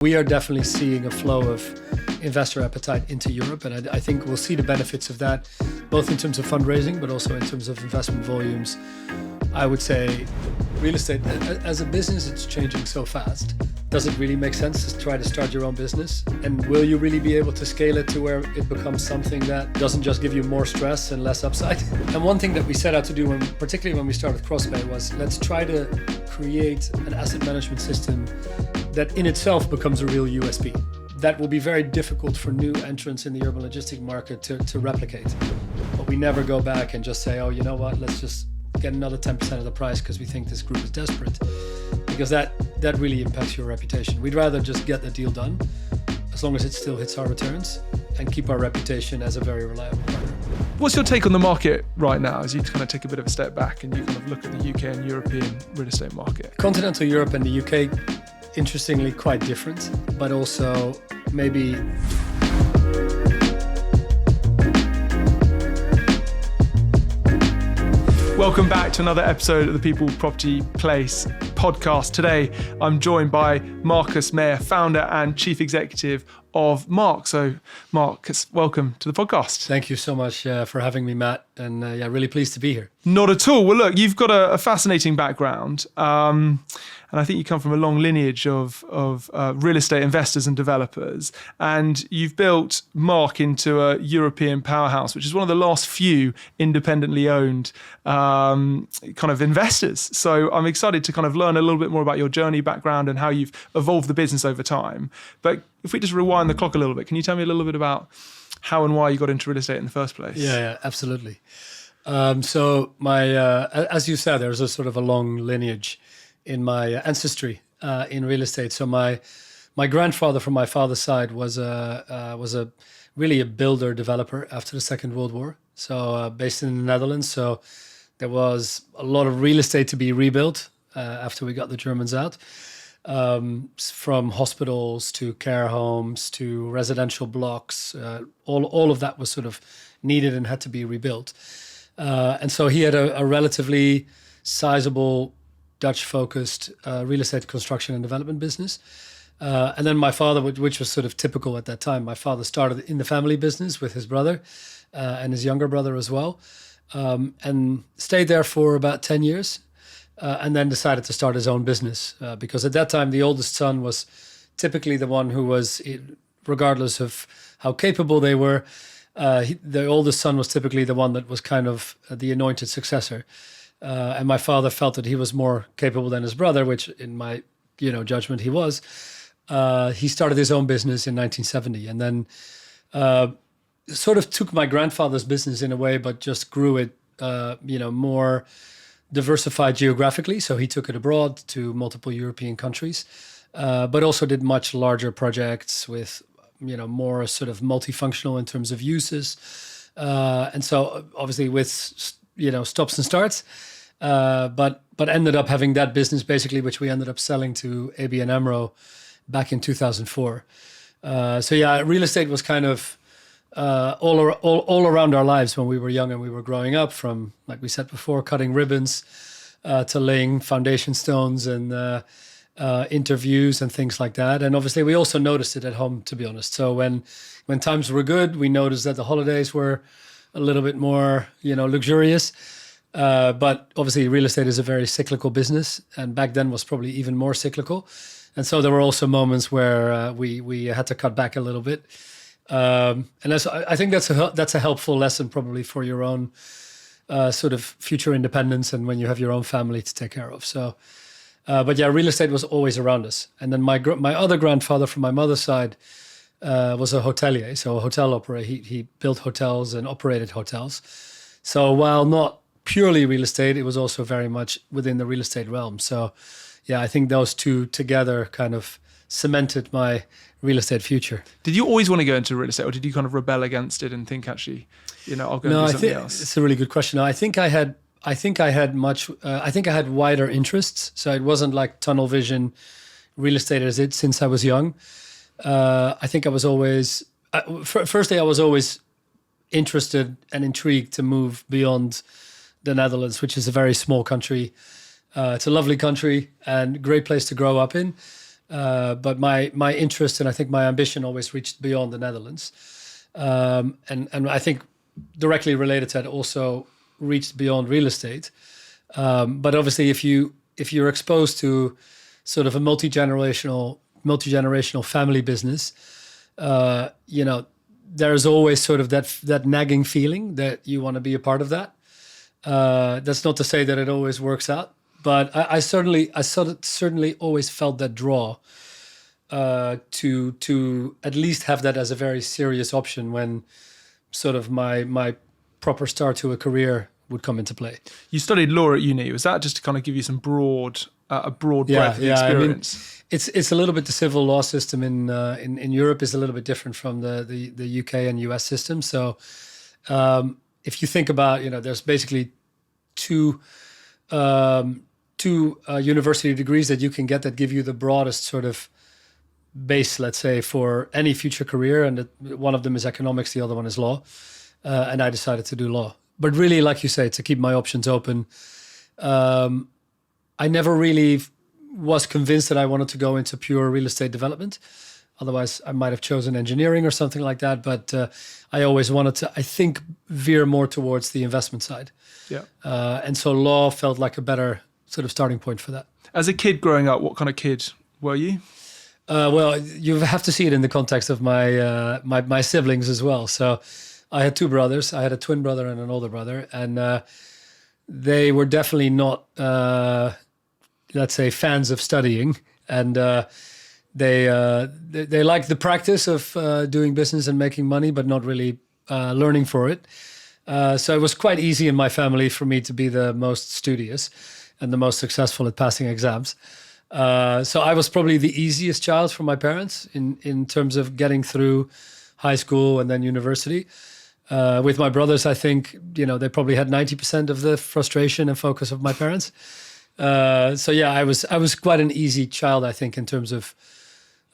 We are definitely seeing a flow of investor appetite into Europe, and I think we'll see the benefits of that, both in terms of fundraising, but also in terms of investment volumes. I would say real estate, as a business, it's changing so fast. Does it really make sense to try to start your own business? And will you really be able to scale it to where it becomes something that doesn't just give you more stress and less upside? And one thing that we set out to do, particularly when we started CrossPay, was let's try to create an asset management system that in itself becomes a real USP. That will be very difficult for new entrants in the urban logistics market to replicate. But we never go back and just say, oh, you know what, let's just get another 10% of the price because we think this group is desperate. Because that really impacts your reputation. We'd rather just get the deal done, as long as it still hits our returns, and keep our reputation as a very reliable partner. What's your take on the market right now as you kind of take a bit of a step back and you kind of look at the UK and European real estate market? Continental Europe and the UK, interestingly, quite different, but also maybe... Welcome back to another episode of the People Property Place podcast. Today, I'm joined by Marcus Meijer, founder and chief executive of Mark. So, Marcus, welcome to the podcast. Thank you so much for having me, Matt. And really pleased to be here. Not at all. Well, look, you've got a fascinating background. And I think you come from a long lineage of real estate investors and developers. And you've built Mark into a European powerhouse, which is one of the last few independently owned kind of investors. So I'm excited to kind of learn a little bit more about your journey, background, and how you've evolved the business over time. But if we just rewind the clock a little bit, can you tell me a little bit about how and why you got into real estate in the first place? Yeah, absolutely. So my, as you said, there's a sort of a long lineage in my ancestry in real estate. So my grandfather from my father's side was really a builder developer after the Second World War. So based in the Netherlands. So there was a lot of real estate to be rebuilt after we got the Germans out. From hospitals to care homes to residential blocks, all of that was sort of needed and had to be rebuilt. And so he had a relatively sizable Dutch-focused real estate construction and development business. And then my father, which was sort of typical at that time, my father started in the family business with his brother and his younger brother as well, and stayed there for about 10 years. And then decided to start his own business because at that time, the oldest son was typically the one who was, regardless of how capable they were, the oldest son was typically the one that was kind of the anointed successor. And my father felt that he was more capable than his brother, which in my judgment he was. He started his own business in 1970 and then sort of took my grandfather's business in a way, but just grew it, more diversified geographically. So he took it abroad to multiple European countries, but also did much larger projects with, more sort of multifunctional in terms of uses. And so obviously with, stops and starts, but ended up having that business basically, which we ended up selling to ABN AMRO back in 2004. Real estate was kind of all around our lives when we were young and we were growing up, from, like we said before, cutting ribbons to laying foundation stones and interviews and things like that. And obviously we also noticed it at home, to be honest. So when times were good, we noticed that the holidays were a little bit more, luxurious. But obviously real estate is a very cyclical business, and back then was probably even more cyclical. And so there were also moments where we had to cut back a little bit. And I think that's a helpful lesson probably for your own sort of future independence and when you have your own family to take care of. So, real estate was always around us. And then my other grandfather from my mother's side was a hotelier, so a hotel operator. He built hotels and operated hotels. So while not purely real estate, it was also very much within the real estate realm. So I think those two together kind of cemented my real estate future. Did you always want to go into real estate, or did you kind of rebel against it and think, actually, I'll go and do something else? It's a really good question. No, I think I had wider interests. So it wasn't like tunnel vision real estate as it since I was young. I think I was always, firstly, I was always interested and intrigued to move beyond the Netherlands, which is a very small country. It's a lovely country and great place to grow up in. But my interest and I think my ambition always reached beyond the Netherlands. And I think directly related to that also reached beyond real estate. But obviously, if you're exposed to sort of a multi-generational family business, there's always sort of that nagging feeling that you want to be a part of that. That's not to say that it always works out, but I certainly always felt that draw to at least have that as a very serious option when sort of my proper start to a career would come into play. You studied law at uni. Was that just to kind of give you some broad breadth of experience? I mean, it's a little bit the civil law system in Europe is a little bit different from the UK and US system. So if you think about, there's basically two university degrees that you can get that give you the broadest sort of base, let's say, for any future career. And one of them is economics, the other one is law. And I decided to do law. But really, like you say, to keep my options open. I never really was convinced that I wanted to go into pure real estate development. Otherwise, I might have chosen engineering or something like that. But I always wanted to, I think, veer more towards the investment side. Yeah. And so law felt like a better sort of starting point for that. As a kid growing up, what kind of kid were you? Well, you have to see it in the context of my siblings as well. So I had two brothers. I had a twin brother and an older brother. And they were definitely not, let's say, fans of studying. And they liked the practice of doing business and making money, but not really learning for it. So it was quite easy in my family for me to be the most studious and the most successful at passing exams. So I was probably the easiest child for my parents in terms of getting through high school and then university. With my brothers, I think, they probably had 90% of the frustration and focus of my parents. So yeah, I was quite an easy child, I think, in terms of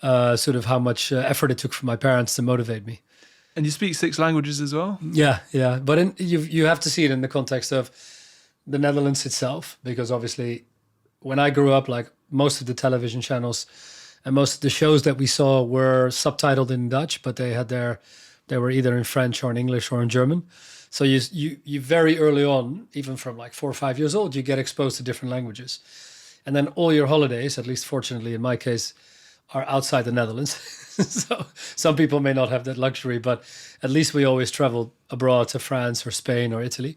sort of how much effort it took for my parents to motivate me. And you speak 6 languages as well? Yeah. But you have to see it in the context of the Netherlands itself, because obviously when I grew up, like most of the television channels and most of the shows that we saw were subtitled in Dutch, but they were either in French or in English or in German. So you very early on, even from like 4 or 5 years old, you get exposed to different languages. And then all your holidays, at least fortunately in my case, are outside the Netherlands. So some people may not have that luxury, but at least we always traveled abroad to France or Spain or Italy.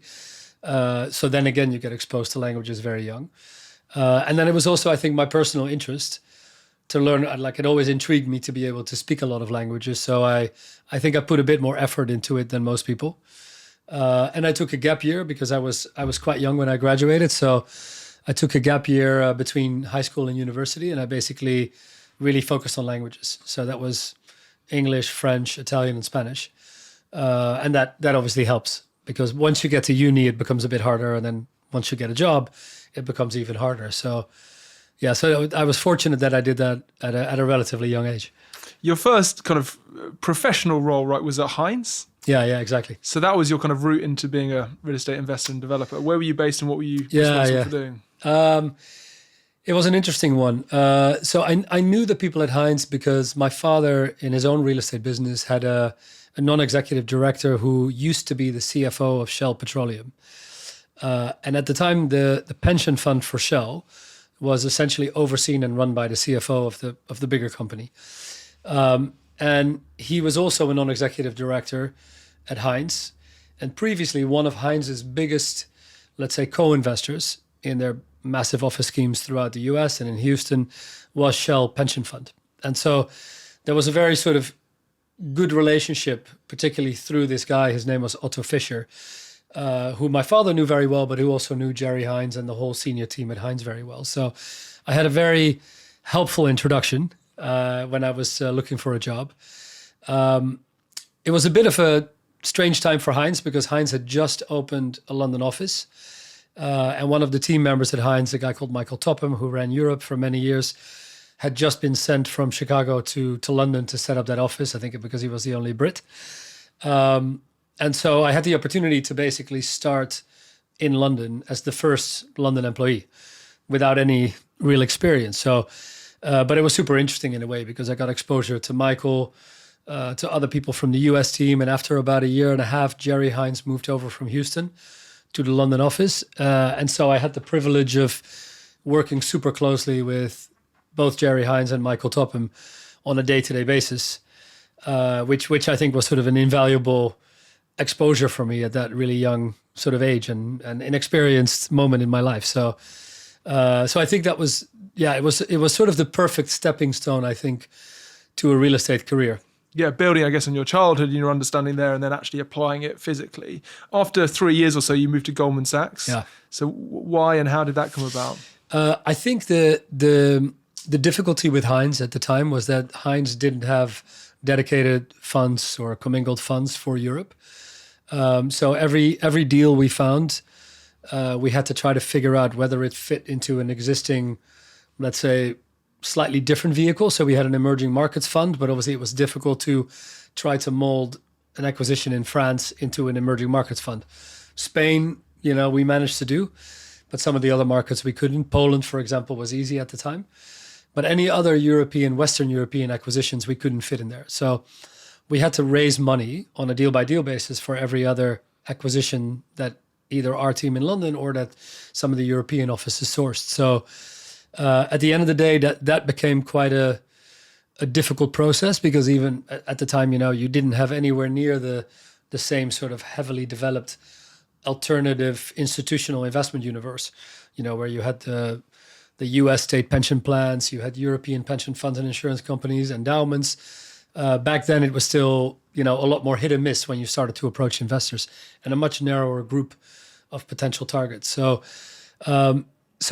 So then again, you get exposed to languages very young. And then it was also, I think, my personal interest to learn. Like, it always intrigued me to be able to speak a lot of languages. So I think I put a bit more effort into it than most people. And I took a gap year because I was quite young when I graduated. So I took a gap year between high school and university, and I basically really focused on languages. So that was English, French, Italian, and Spanish. And that obviously helps, because once you get to uni, it becomes a bit harder. And then once you get a job, it becomes even harder. So yeah, so I was fortunate that I did that at a relatively young age. Your first kind of professional role, right, was at Hines? Yeah, exactly. So that was your kind of route into being a real estate investor and developer. Where were you based and what were you responsible for doing? It was an interesting one. So I knew the people at Hines because my father, in his own real estate business, had a non-executive director who used to be the CFO of Shell Petroleum. And at the time, the pension fund for Shell was essentially overseen and run by the CFO of the bigger company. And he was also a non-executive director at Hines. And previously, one of Hines's biggest, let's say, co-investors in their massive office schemes throughout the US and in Houston was Shell Pension Fund. And so there was a very sort of good relationship, particularly through this guy. His name was Otto Fischer, who my father knew very well, but who also knew Jerry Hines and the whole senior team at Hines very well. So I had a very helpful introduction when I was looking for a job. It was a bit of a strange time for Hines because Hines had just opened a London office. And one of the team members at Hines, a guy called Michael Topham, who ran Europe for many years, had just been sent from Chicago to London to set up that office, I think because he was the only Brit. And so I had the opportunity to basically start in London as the first London employee without any real experience. So But it was super interesting in a way because I got exposure to Michael, to other people from the US team. And after about a year and a half, Jerry Hines moved over from Houston to the London office. And so I had the privilege of working super closely with both Jerry Hines and Michael Topham on a day-to-day basis, which I think was sort of an invaluable exposure for me at that really young sort of age and inexperienced moment in my life. So I think that was, it was sort of the perfect stepping stone, I think, to a real estate career. Yeah, building, I guess, on your childhood and your understanding there, and then actually applying it physically. After 3 years or so, you moved to Goldman Sachs. Yeah. So why and how did that come about? I think the difficulty with Hines at the time was that Hines didn't have dedicated funds or commingled funds for Europe. So every deal we found, we had to try to figure out whether it fit into an existing, let's say, slightly different vehicle. So we had an emerging markets fund, but obviously it was difficult to try to mold an acquisition in France into an emerging markets fund. Spain, we managed to do, but some of the other markets we couldn't. Poland, for example, was easy at the time. But any other Western European acquisitions, we couldn't fit in there. So we had to raise money on a deal-by-deal basis for every other acquisition that either our team in London or that some of the European offices sourced. So at the end of the day, that became quite a difficult process because even at the time, you didn't have anywhere near the same sort of heavily developed alternative institutional investment universe, where you had the US state pension plans, you had European pension funds and insurance companies, endowments. Back then, it was still, a lot more hit and miss when you started to approach investors and a much narrower group of potential targets. So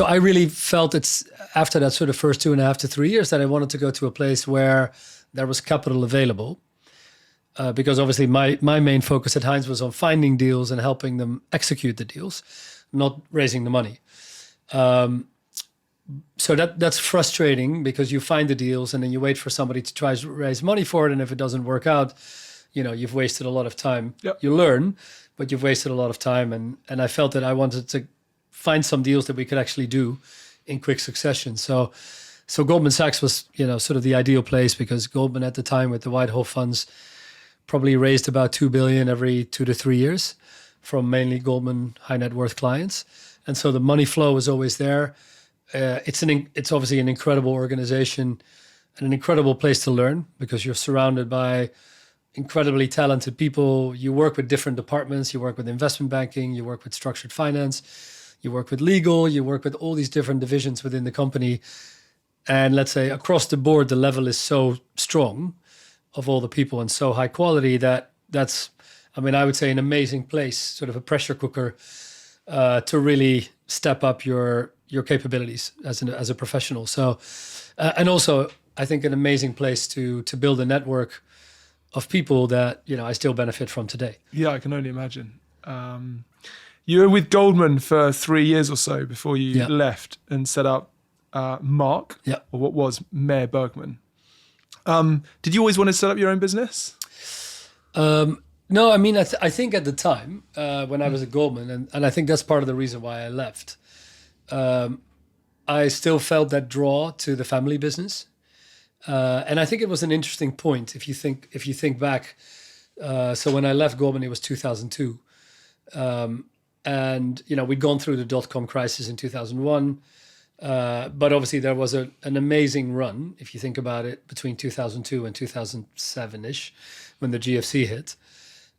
I really felt it's after that sort of first 2.5 to 3 years that I wanted to go to a place where there was capital available. Because obviously my main focus at Hines was on finding deals and helping them execute the deals, not raising the money. So that's frustrating because you find the deals and then you wait for somebody to try to raise money for it. And if it doesn't work out, you've wasted a lot of time. Yep. You learn, but you've wasted a lot of time. And I felt that I wanted to find some deals that we could actually do in quick succession. So Goldman Sachs was, sort of the ideal place because Goldman at the time with the Whitehall funds probably raised about $2 billion every 2 to 3 years from mainly Goldman high net worth clients. And so the money flow was always there. It's obviously an incredible organization and an incredible place to learn because you're surrounded by incredibly talented people. You work with different departments. You work with investment banking. You work with structured finance. You work with legal. You work with all these different divisions within the company. And let's say across the board, the level is so strong of all the people and so high quality that's, I would say an amazing place, sort of a pressure cooker to really step up your capabilities as a professional. So, and also I think an amazing place to build a network of people that, I still benefit from today. Yeah, I can only imagine. You were with Goldman for 3 years or so before you left and set up Mark, or what was Meijer Bergman. Did you always want to set up your own business? No, I think at the time when I was at Goldman, and I think that's part of the reason why I left, I still felt that draw to the family business. And I think it was an interesting point if you think back. So when I left Goldman, it was 2002. And, we'd gone through the dot-com crisis in 2001. But obviously there was an amazing run, if you think about it, between 2002 and 2007-ish, when the GFC hit.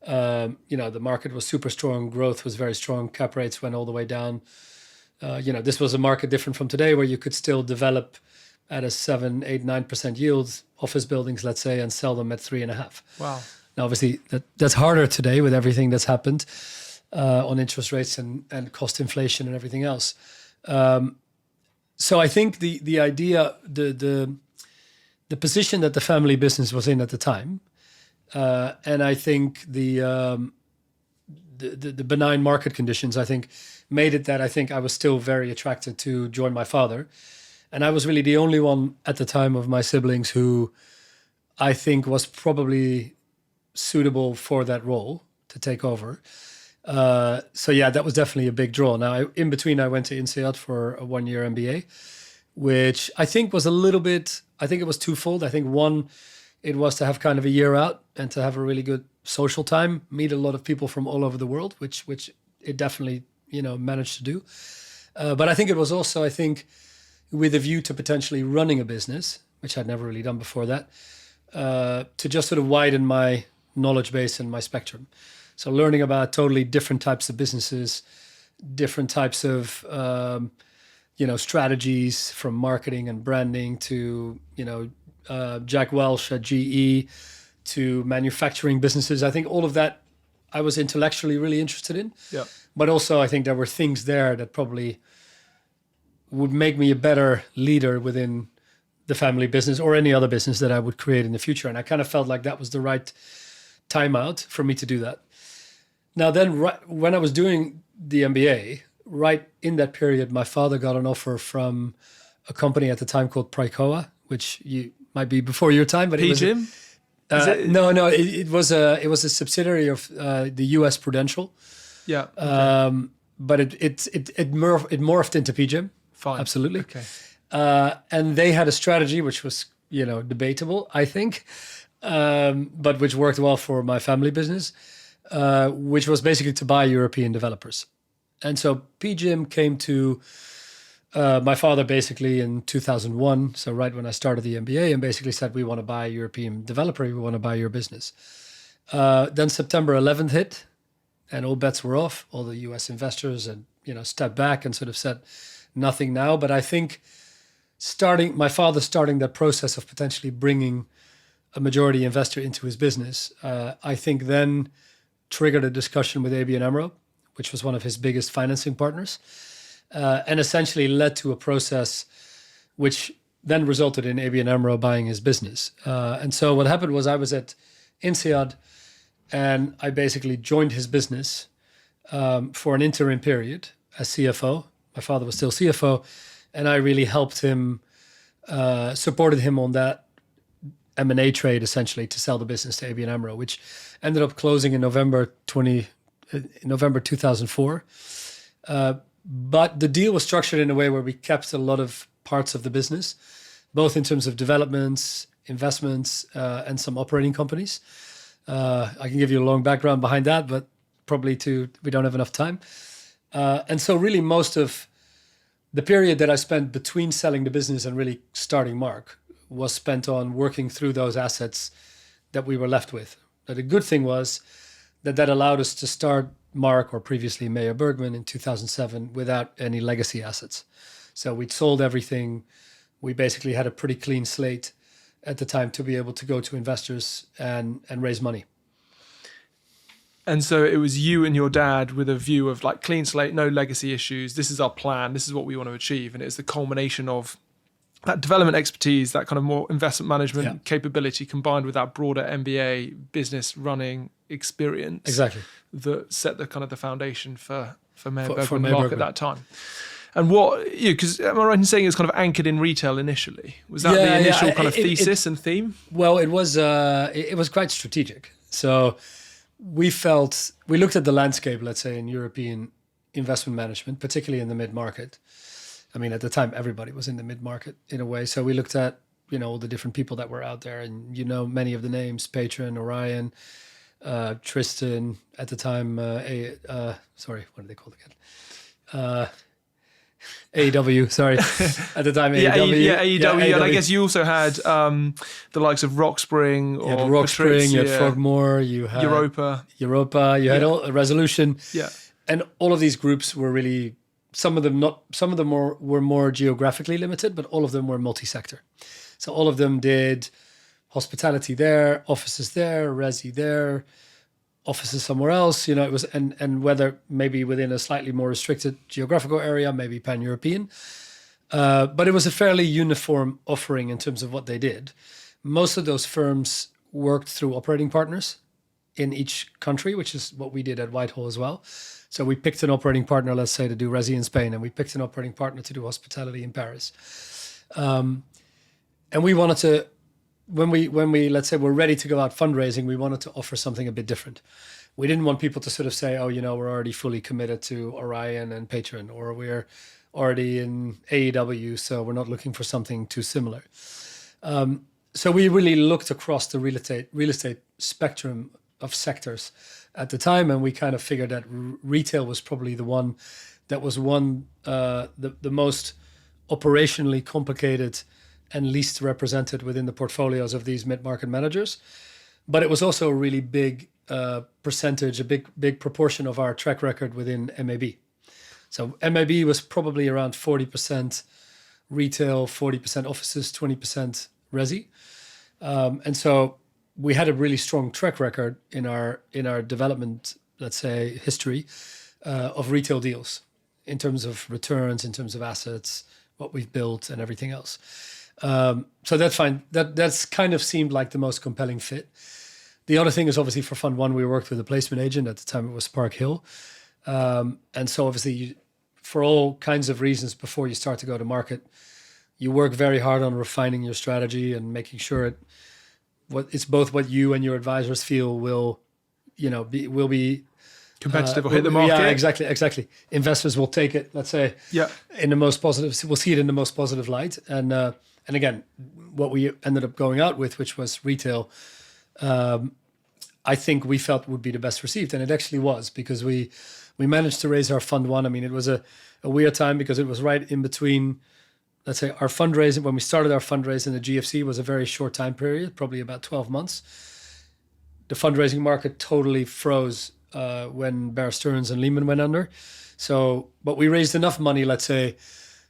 The market was super strong, growth was very strong, cap rates went all the way down. This was a market different from today where you could still develop at a 7, 8, 9% yield, office buildings, let's say, and sell them at 3.5. Wow. Now, obviously, that's harder today with everything that's happened on interest rates and cost inflation and everything else. So I think the idea, the position that the family business was in at the time, and I think the benign market conditions, I think, made it that I think I was still very attracted to join my father. And I was really the only one at the time of my siblings who I think was probably suitable for that role to take over. So yeah, that was definitely a big draw. Now, in between, I went to INSEAD for a 1-year MBA. which I think was a little bit, I think it was twofold. I think one, it was to have kind of a year out and to have a really good social time, meet a lot of people from all over the world, which it definitely, managed to do. But I think it was also, I think, with a view to potentially running a business, which I'd never really done before that, to just sort of widen my knowledge base and my spectrum. So learning about totally different types of businesses, different types of, strategies, from marketing and branding to, Jack Welch at GE, to manufacturing businesses. I think all of that I was intellectually really interested in. Yeah. But also I think there were things there that probably would make me a better leader within the family business or any other business that I would create in the future. And I kind of felt like that was the right time out for me to do that. Now then, when I was doing the MBA, right in that period, my father got an offer from a company at the time called Pricoa, which you might be before your time, but it was PGIM? no, it was a subsidiary of the U.S. Prudential. Yeah. Okay. But it morphed into PGIM. Fine. Absolutely. Okay. And they had a strategy which was, debatable, I think, but which worked well for my family business, which was basically to buy European developers. And so PGIM came to my father basically in 2001, so right when I started the MBA, and basically said, we want to buy a European developer, we want to buy your business. Then September 11th hit, and all bets were off. All the US investors and stepped back and sort of said, nothing now. But I think my father starting that process of potentially bringing a majority investor into his business, I think then triggered a discussion with ABN AMRO, which was one of his biggest financing partners, and essentially led to a process which then resulted in ABN AMRO buying his business. And so what happened was I was at INSEAD, and I basically joined his business for an interim period as CFO. My father was still CFO, and I really helped him, supported him on that M&A trade, essentially, to sell the business to ABN AMRO, which ended up closing in November 2004. But the deal was structured in a way where we kept a lot of parts of the business, both in terms of developments, investments, and some operating companies. I can give you a long background behind that, but probably we don't have enough time. And so really most of the period that I spent between selling the business and really starting Mark was spent on working through those assets that we were left with. But the good thing was that allowed us to start Mark, or previously Meijer Bergman, in 2007 without any legacy assets. So we'd sold everything. We basically had a pretty clean slate at the time to be able to go to investors and raise money. And so it was you and your dad with a view of like clean slate, no legacy issues. This is our plan. This is what we want to achieve. And it's the culmination of that development expertise, that kind of more investment management capability combined with that broader MBA business running experience. Exactly. That set the kind of the foundation for Meijer For Bergman Meijer Mark at that time. And what, because am I right in saying it was kind of anchored in retail initially? Was that the initial kind of thesis and theme? Well, it was quite strategic. So we looked at the landscape, let's say, in European investment management, particularly in the mid-market. I mean, at the time, everybody was in the mid-market in a way. So we looked at, all the different people that were out there, and many of the names: Patron, Orion, Tristan. At the time, sorry, what are they called again? AEW, sorry. At the time, AEW. AEW. And I guess you also had the likes of Rockspring or Rockspring, you had Frogmore, you had Europa, you had a Resolution. Yeah. And all of these groups were really, some of them were more geographically limited, but all of them were multi-sector. So all of them did hospitality there, offices there, resi there, offices somewhere else, it was, and whether maybe within a slightly more restricted geographical area, maybe pan-European. But it was a fairly uniform offering in terms of what they did. Most of those firms worked through operating partners in each country, which is what we did at Whitehall as well. So we picked an operating partner, let's say, to do resi in Spain, and we picked an operating partner to do hospitality in Paris. And we wanted to, when we let's say we're ready to go out fundraising, we wanted to offer something a bit different. We didn't want people to sort of say, oh, we're already fully committed to Orion and Patron, or we're already in AEW, so we're not looking for something too similar. So we really looked across the real estate spectrum of sectors at the time, and we kind of figured that retail was probably the one that was the most operationally complicated and least represented within the portfolios of these mid-market managers. But it was also a really big percentage, a big proportion of our track record within MAB. So MAB was probably around 40% retail, 40% offices, 20% resi. And so we had a really strong track record in our development, let's say, history of retail deals in terms of returns, in terms of assets, what we've built and everything else. So that's fine. That's kind of seemed like the most compelling fit. The other thing is obviously for Fund 1, we worked with a placement agent. At the time it was Park Hill. And so obviously for all kinds of reasons before you start to go to market, you work very hard on refining your strategy and making sure it's both what you and your advisors feel will be competitive or hit the market. Yeah, exactly. Investors will take it, let's say, in the most positive. We'll see it in the most positive light. And again, what we ended up going out with, which was retail, I think we felt would be the best received, and it actually was, because we managed to raise our Fund 1. I mean, it was a weird time because it was right in between. Let's say our fundraising, when we started our fundraising, the GFC was a very short time period, probably about 12 months. The fundraising market totally froze when Bear Stearns and Lehman went under. But we raised enough money, let's say,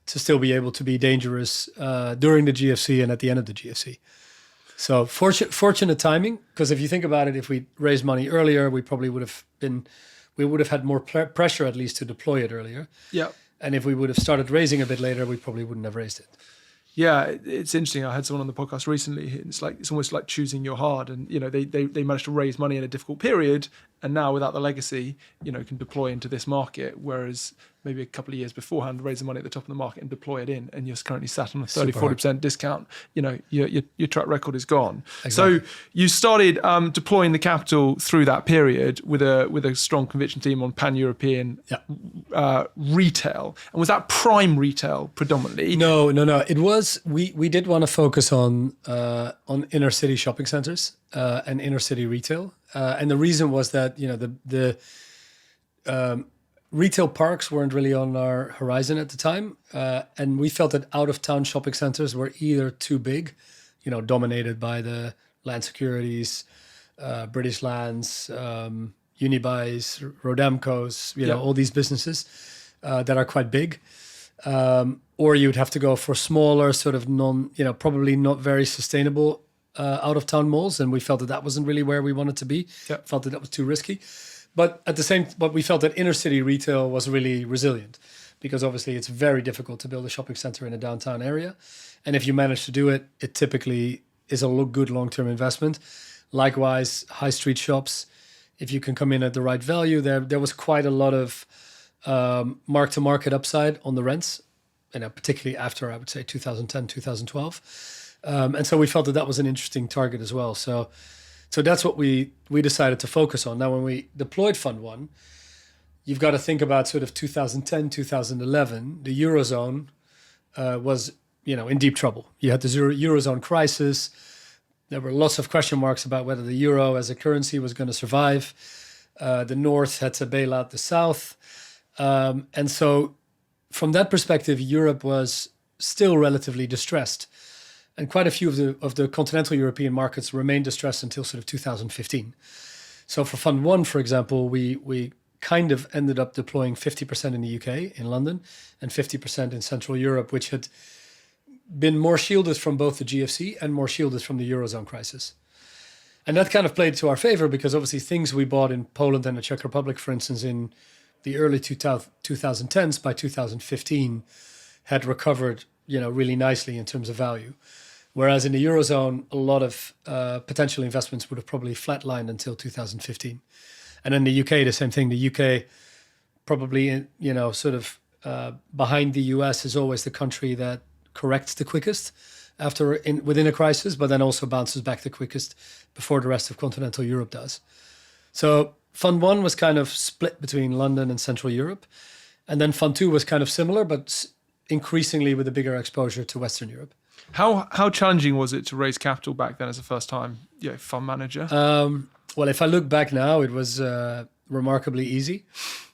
to still be able to be dangerous during the GFC and at the end of the GFC. So fortunate timing, because if you think about it, if we raised money earlier, we probably would have had more pressure at least to deploy it earlier. Yeah. And if we would have started raising a bit later, we probably wouldn't have raised it. Yeah, it's interesting. I had someone on the podcast recently. It's almost like choosing your hard, and they managed to raise money in a difficult period, and now without the legacy, can deploy into this market. Whereas maybe a couple of years beforehand, raise the money at the top of the market and deploy it in, and you're currently sat on a 30-40% discount. Your track record is gone. Exactly. So you started deploying the capital through that period with a strong conviction team on pan-European retail. And was that prime retail predominantly? No. It was we did want to focus on inner city shopping centers and inner city retail, and the reason was that the retail parks weren't really on our horizon at the time, and we felt that out of town shopping centers were either too big, dominated by the land securities, British Lands, Unibuys, Rodamcos, all these businesses that are quite big. Or you'd have to go for smaller, sort of probably not very sustainable out of town malls, and we felt that wasn't really where we wanted to be. Felt that was too risky. But but we felt that inner city retail was really resilient, because obviously it's very difficult to build a shopping center in a downtown area, and if you manage to do it, it typically is a good long-term investment. Likewise, high street shops, if you can come in at the right value, there was quite a lot of mark-to-market upside on the rents, particularly after, I would say, 2010, 2012. And so we felt that was an interesting target as well. So that's what we decided to focus on. Now, when we deployed Fund 1, you've got to think about sort of 2010, 2011, the Eurozone was, in deep trouble. You had the Eurozone crisis. There were lots of question marks about whether the euro as a currency was going to survive. The North had to bail out the South. And so from that perspective, Europe was still relatively distressed. And quite a few of the continental European markets remained distressed until sort of 2015. So for Fund 1, for example, we kind of ended up deploying 50% in the UK, in London, and 50% in Central Europe, which had been more shielded from both the GFC and more shielded from the Eurozone crisis. And that kind of played to our favor, because obviously things we bought in Poland and the Czech Republic, for instance, in the early 2010s, by 2015, had recovered, really nicely in terms of value. Whereas in the Eurozone, a lot of potential investments would have probably flatlined until 2015. And in the UK, the same thing. The UK probably, sort of behind the US is always the country that corrects the quickest within a crisis, but then also bounces back the quickest before the rest of continental Europe does. So Fund 1 was kind of split between London and Central Europe. And then Fund 2 was kind of similar, but increasingly with a bigger exposure to Western Europe. How challenging was it to raise capital back then as a first time fund manager? Well, if I look back now, it was remarkably easy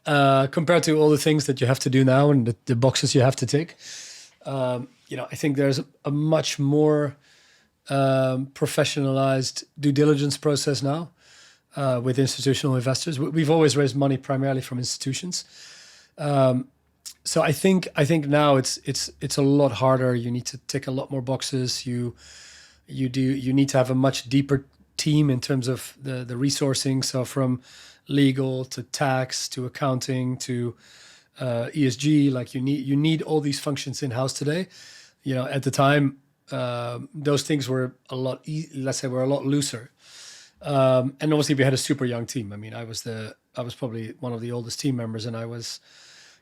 compared to all the things that you have to do now and the boxes you have to tick. I think there's a much more professionalized due diligence process now with institutional investors. We've always raised money primarily from institutions. So I think now it's a lot harder. You need to tick a lot more boxes. You need to have a much deeper team in terms of the resourcing. So from legal to tax to accounting to ESG, like you need all these functions in house today. At the time, those things were a lot were a lot looser. And obviously we had a super young team. I mean, I was probably one of the oldest team members, and I was,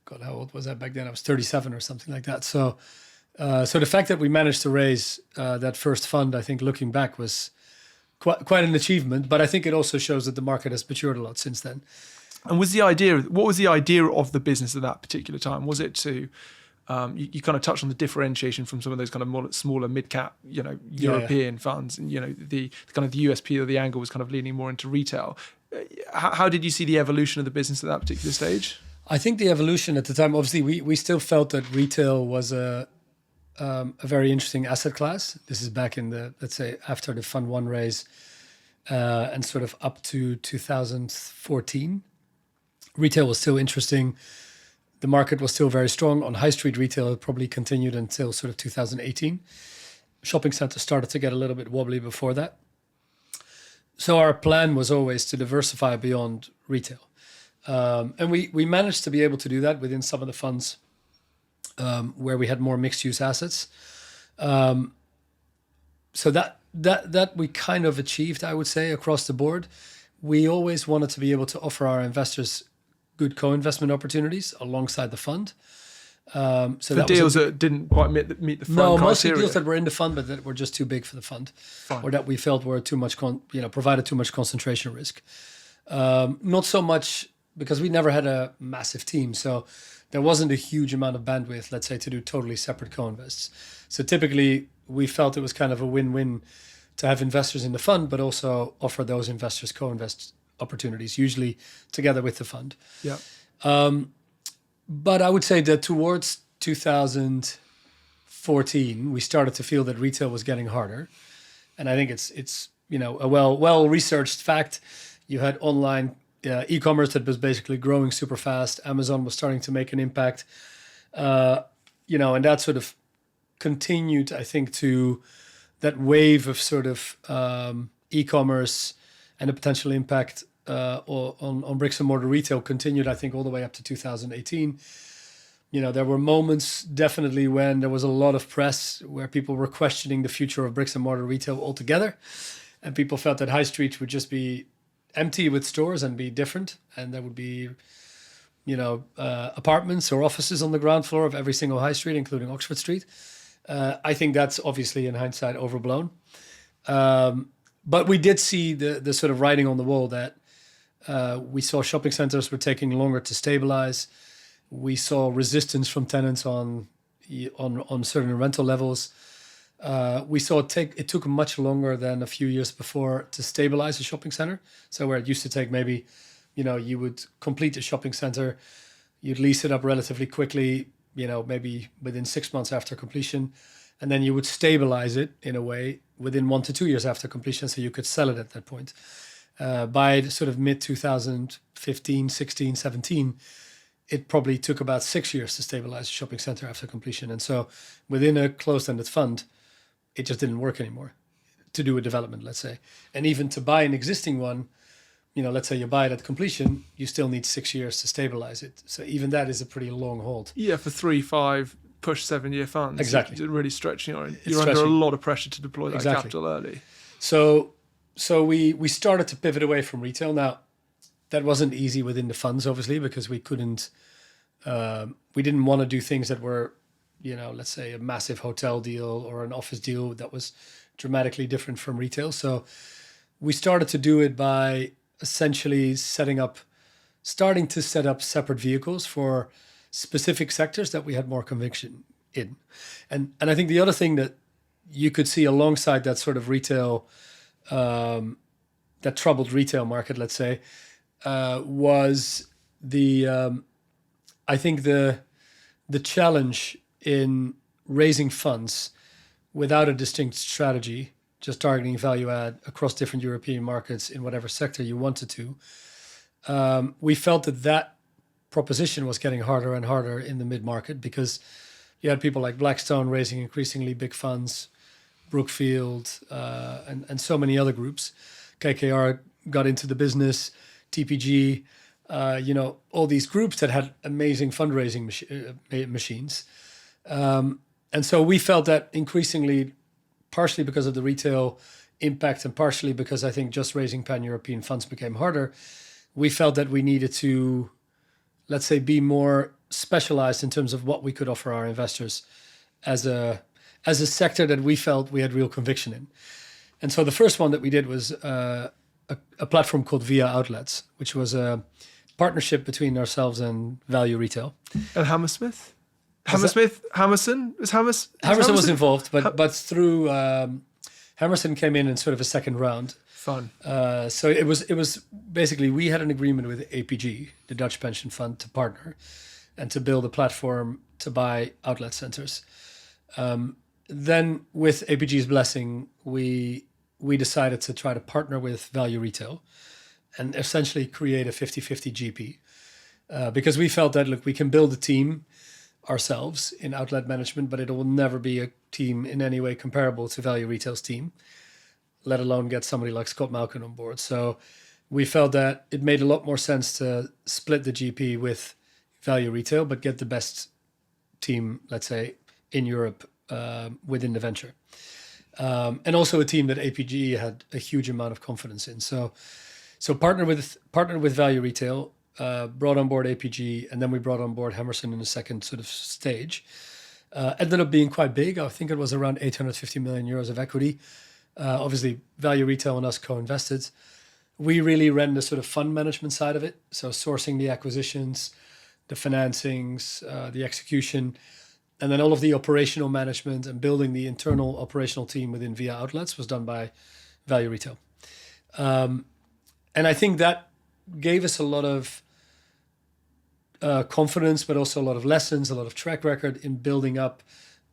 God, how old was I back then? I was 37 or something like that. So the fact that we managed to raise that first fund, I think looking back, was quite an achievement. But I think it also shows that the market has matured a lot since then. And what was the idea of the business at that particular time? Was it to you kind of touched on the differentiation from some of those kind of more smaller mid-cap, European funds, and the kind of the USP or the angle was kind of leaning more into retail. How did you see the evolution of the business at that particular stage? I think the evolution at the time, obviously, we still felt that retail was a very interesting asset class. This is back in let's say, after the Fund 1 raise and sort of up to 2014. Retail was still interesting. The market was still very strong. On high street retail, it probably continued until sort of 2018. Shopping centers started to get a little bit wobbly before that. So our plan was always to diversify beyond retail. And we managed to be able to do that within some of the funds where we had more mixed use assets. So that we kind of achieved, I would say, across the board. We always wanted to be able to offer our investors good co-investment opportunities alongside the fund. So the deals that didn't quite meet the fund criteria. Mostly deals that were in the fund but that were just too big for the fund. Fine. Or that we felt were too much, provided too much concentration risk. Not so much because we never had a massive team, so there wasn't a huge amount of bandwidth, let's say, to do totally separate co-invests. So typically, we felt it was kind of a win-win to have investors in the fund, but also offer those investors co-invest opportunities, usually together with the fund. Yeah. But I would say that towards 2014, we started to feel that retail was getting harder, and I think it's a well researched fact. You had online e-commerce that was basically growing super fast. Amazon was starting to make an impact, and that sort of continued, I think, to that wave of sort of e-commerce and the potential impact on bricks and mortar retail continued, I think, all the way up to 2018. There were moments definitely when there was a lot of press where people were questioning the future of bricks and mortar retail altogether. And people felt that high streets would just be empty with stores and be different. And there would be, apartments or offices on the ground floor of every single high street, including Oxford Street. I think that's obviously in hindsight overblown. But we did see the sort of writing on the wall that we saw shopping centers were taking longer to stabilize. We saw resistance from tenants on certain rental levels. We saw it took much longer than a few years before to stabilize a shopping center. So where it used to take maybe, you would complete a shopping center, you'd lease it up relatively quickly, maybe within 6 months after completion. And then you would stabilize it in a way within 1 to 2 years after completion, so you could sell it at that point. By sort of mid 2015, 16, 17, it probably took about 6 years to stabilize a shopping center after completion. And so within a closed-ended fund, it just didn't work anymore to do a development, let's say. And even to buy an existing one, let's say you buy it at completion, you still need 6 years to stabilize it. So even that is a pretty long hold. Yeah, for 3, 5, push 7-year funds. Exactly. It's really stretching. You're under a lot of pressure to deploy that capital early. So we started to pivot away from retail. Now, that wasn't easy within the funds, obviously, because we didn't want to do things that were, let's say a massive hotel deal or an office deal that was dramatically different from retail. So we started to do it by essentially starting to set up separate vehicles for specific sectors that we had more conviction in. And I think the other thing that you could see alongside that sort of retail, that troubled retail market, let's say, was I think the challenge in raising funds without a distinct strategy, just targeting value add across different European markets in whatever sector you wanted to. We felt that proposition was getting harder and harder in the mid-market because you had people like Blackstone raising increasingly big funds, Brookfield, and so many other groups. KKR got into the business, TPG, all these groups that had amazing fundraising machines. And so we felt that increasingly, partially because of the retail impact and partially because I think just raising pan-European funds became harder, we felt that we needed to, let's say, be more specialized in terms of what we could offer our investors as a sector that we felt we had real conviction in. And so the first one that we did was a platform called Via Outlets, which was a partnership between ourselves and Value Retail. And Hammersmith? Hammerson? Hammerson was involved, but through Hammerson came in sort of a second round. Fun. So it was basically, we had an agreement with APG, the Dutch pension fund, to partner and to build a platform to buy outlet centers. Then with APG's blessing, we decided to try to partner with Value Retail and essentially create a 50-50 GP. Because we felt that, look, we can build a team ourselves in outlet management, but it will never be a team in any way comparable to Value Retail's team, let alone get somebody like Scott Malkin on board. So we felt that it made a lot more sense to split the GP with Value Retail, but get the best team, let's say, in Europe within the venture. And also a team that APG had a huge amount of confidence in. So partnered with Value Retail, brought on board APG, and then we brought on board Hammerson in the second sort of stage. Ended up being quite big. I think it was around 850 million euros of equity. Obviously, Value Retail and us co-invested. We really ran the sort of fund management side of it. So sourcing the acquisitions, the financings, the execution, and then all of the operational management and building the internal operational team within Via Outlets was done by Value Retail. And I think that gave us a lot of confidence, but also a lot of lessons, a lot of track record in building up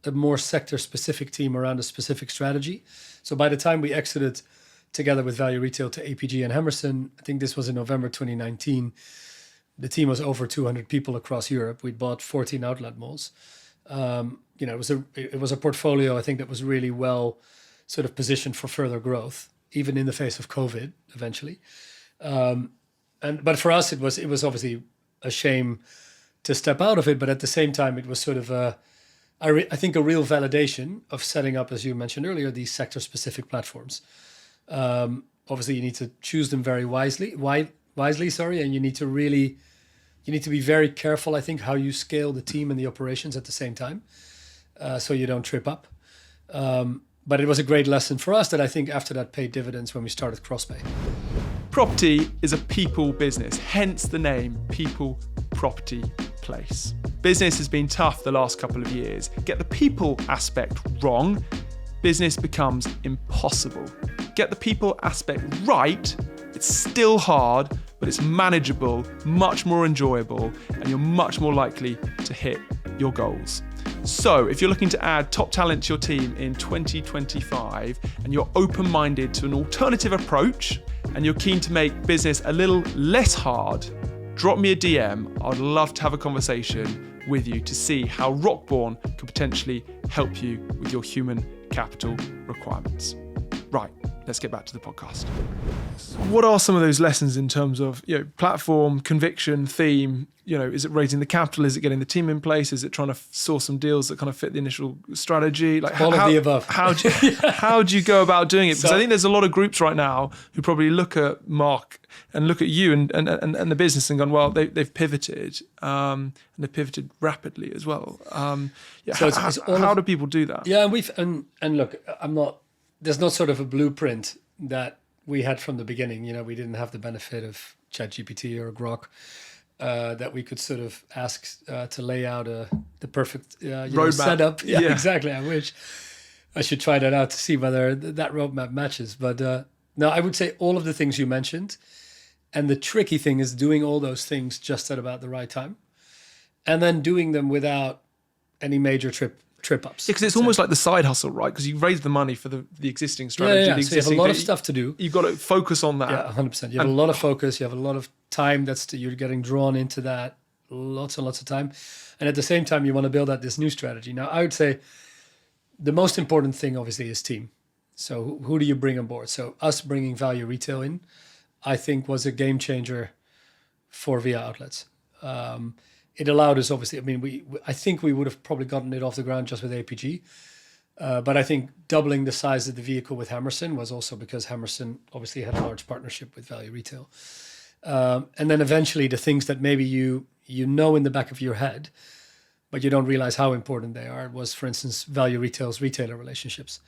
a more sector-specific team around a specific strategy. So by the time we exited together with Value Retail to APG and Hammerson, I think this was in November 2019, the team was over 200 people across Europe. We'd bought 14 outlet malls. It was a portfolio, I think, that was really well sort of positioned for further growth, even in the face of COVID eventually. But for us, it was obviously a shame to step out of it. But at the same time, it was sort of I think a real validation of setting up, as you mentioned earlier, these sector-specific platforms. Obviously, you need to choose them very wisely, and you need to be very careful, I think, how you scale the team and the operations at the same time, so you don't trip up. But it was a great lesson for us that I think after that paid dividends when we started CrossPay. Property is a people business, hence the name People Property Place. Business has been tough the last couple of years. Get the people aspect wrong, business becomes impossible. Get the people aspect right, it's still hard, but it's manageable, much more enjoyable, and you're much more likely to hit your goals. So if you're looking to add top talent to your team in 2025 and you're open-minded to an alternative approach and you're keen to make business a little less hard, drop me a DM. I'd love to have a conversation with you to see how Rockborn could potentially help you with your human capital requirements. Right, let's get back to the podcast. What are some of those lessons in terms of, platform, conviction, theme? Is it raising the capital? Is it getting the team in place? Is it trying to source some deals that kind of fit the initial strategy? Like all of the above. How do you go about doing it? Because I think there's a lot of groups right now who probably look at Mark and look at you and the business and gone, well, they've pivoted and they've pivoted rapidly as well. How do people do that? Yeah, and look, there's not sort of a blueprint that we had from the beginning. We didn't have the benefit of ChatGPT or Grok. that we could sort of ask to lay out the perfect Roadmap. setup. Yeah, Yeah. exactly. I wish I should try that out to see whether that roadmap matches. But no, I would say all of the things you mentioned. And the tricky thing is doing all those things just at about the right time, and then doing them without any major trip ups. Because it's almost like the side hustle, right? Because you raise the money for the existing strategy. Yeah. The So you have a existing lot of thing. stuff to do. You've got to focus on that. Yeah, 100%. You have a lot of focus. You have a lot of time you're getting drawn into that. Lots and lots of time. And at the same time, you want to build out this new strategy. Now, I would say the most important thing, obviously, is team. So who do you bring on board? So us bringing Value Retail in, I think, was a game changer for Via Outlets. It allowed us, obviously, I mean, I think we would have probably gotten it off the ground just with APG. But I think doubling the size of the vehicle with Hammerson was also because Hammerson obviously had a large partnership with Value Retail. And then eventually the things that maybe you know in the back of your head, but you don't realize how important they are, was, for instance, Value Retail's retailer relationships.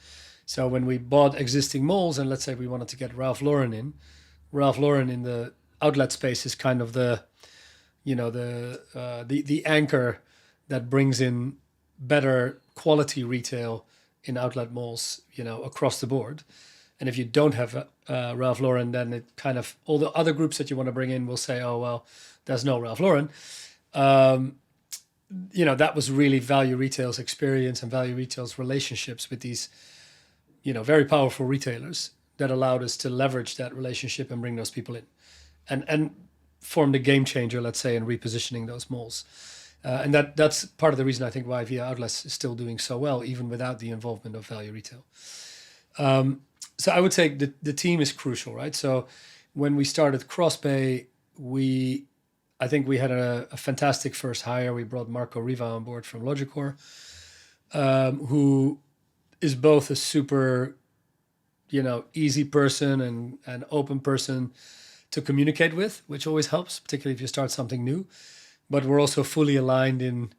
So when we bought existing malls, and let's say we wanted to get Ralph Lauren in the outlet space is kind of the anchor that brings in better quality retail in outlet malls, across the board. And if you don't have Ralph Lauren, then it kind of, all the other groups that you want to bring in will say, oh, well, there's no Ralph Lauren. That was really Value Retail's experience and Value Retail's relationships with these, very powerful retailers that allowed us to leverage that relationship and bring those people in and form the game changer, let's say, in repositioning those malls. And that's part of the reason I think why Via Outlets is still doing so well, even without the involvement of Value Retail. So I would say the team is crucial, right? So when we started CrossBay, I think we had a fantastic first hire. We brought Marco Riva on board from Logicor, who is both a super, easy person and open person to communicate with, which always helps, particularly if you start something new. But we're also fully aligned in,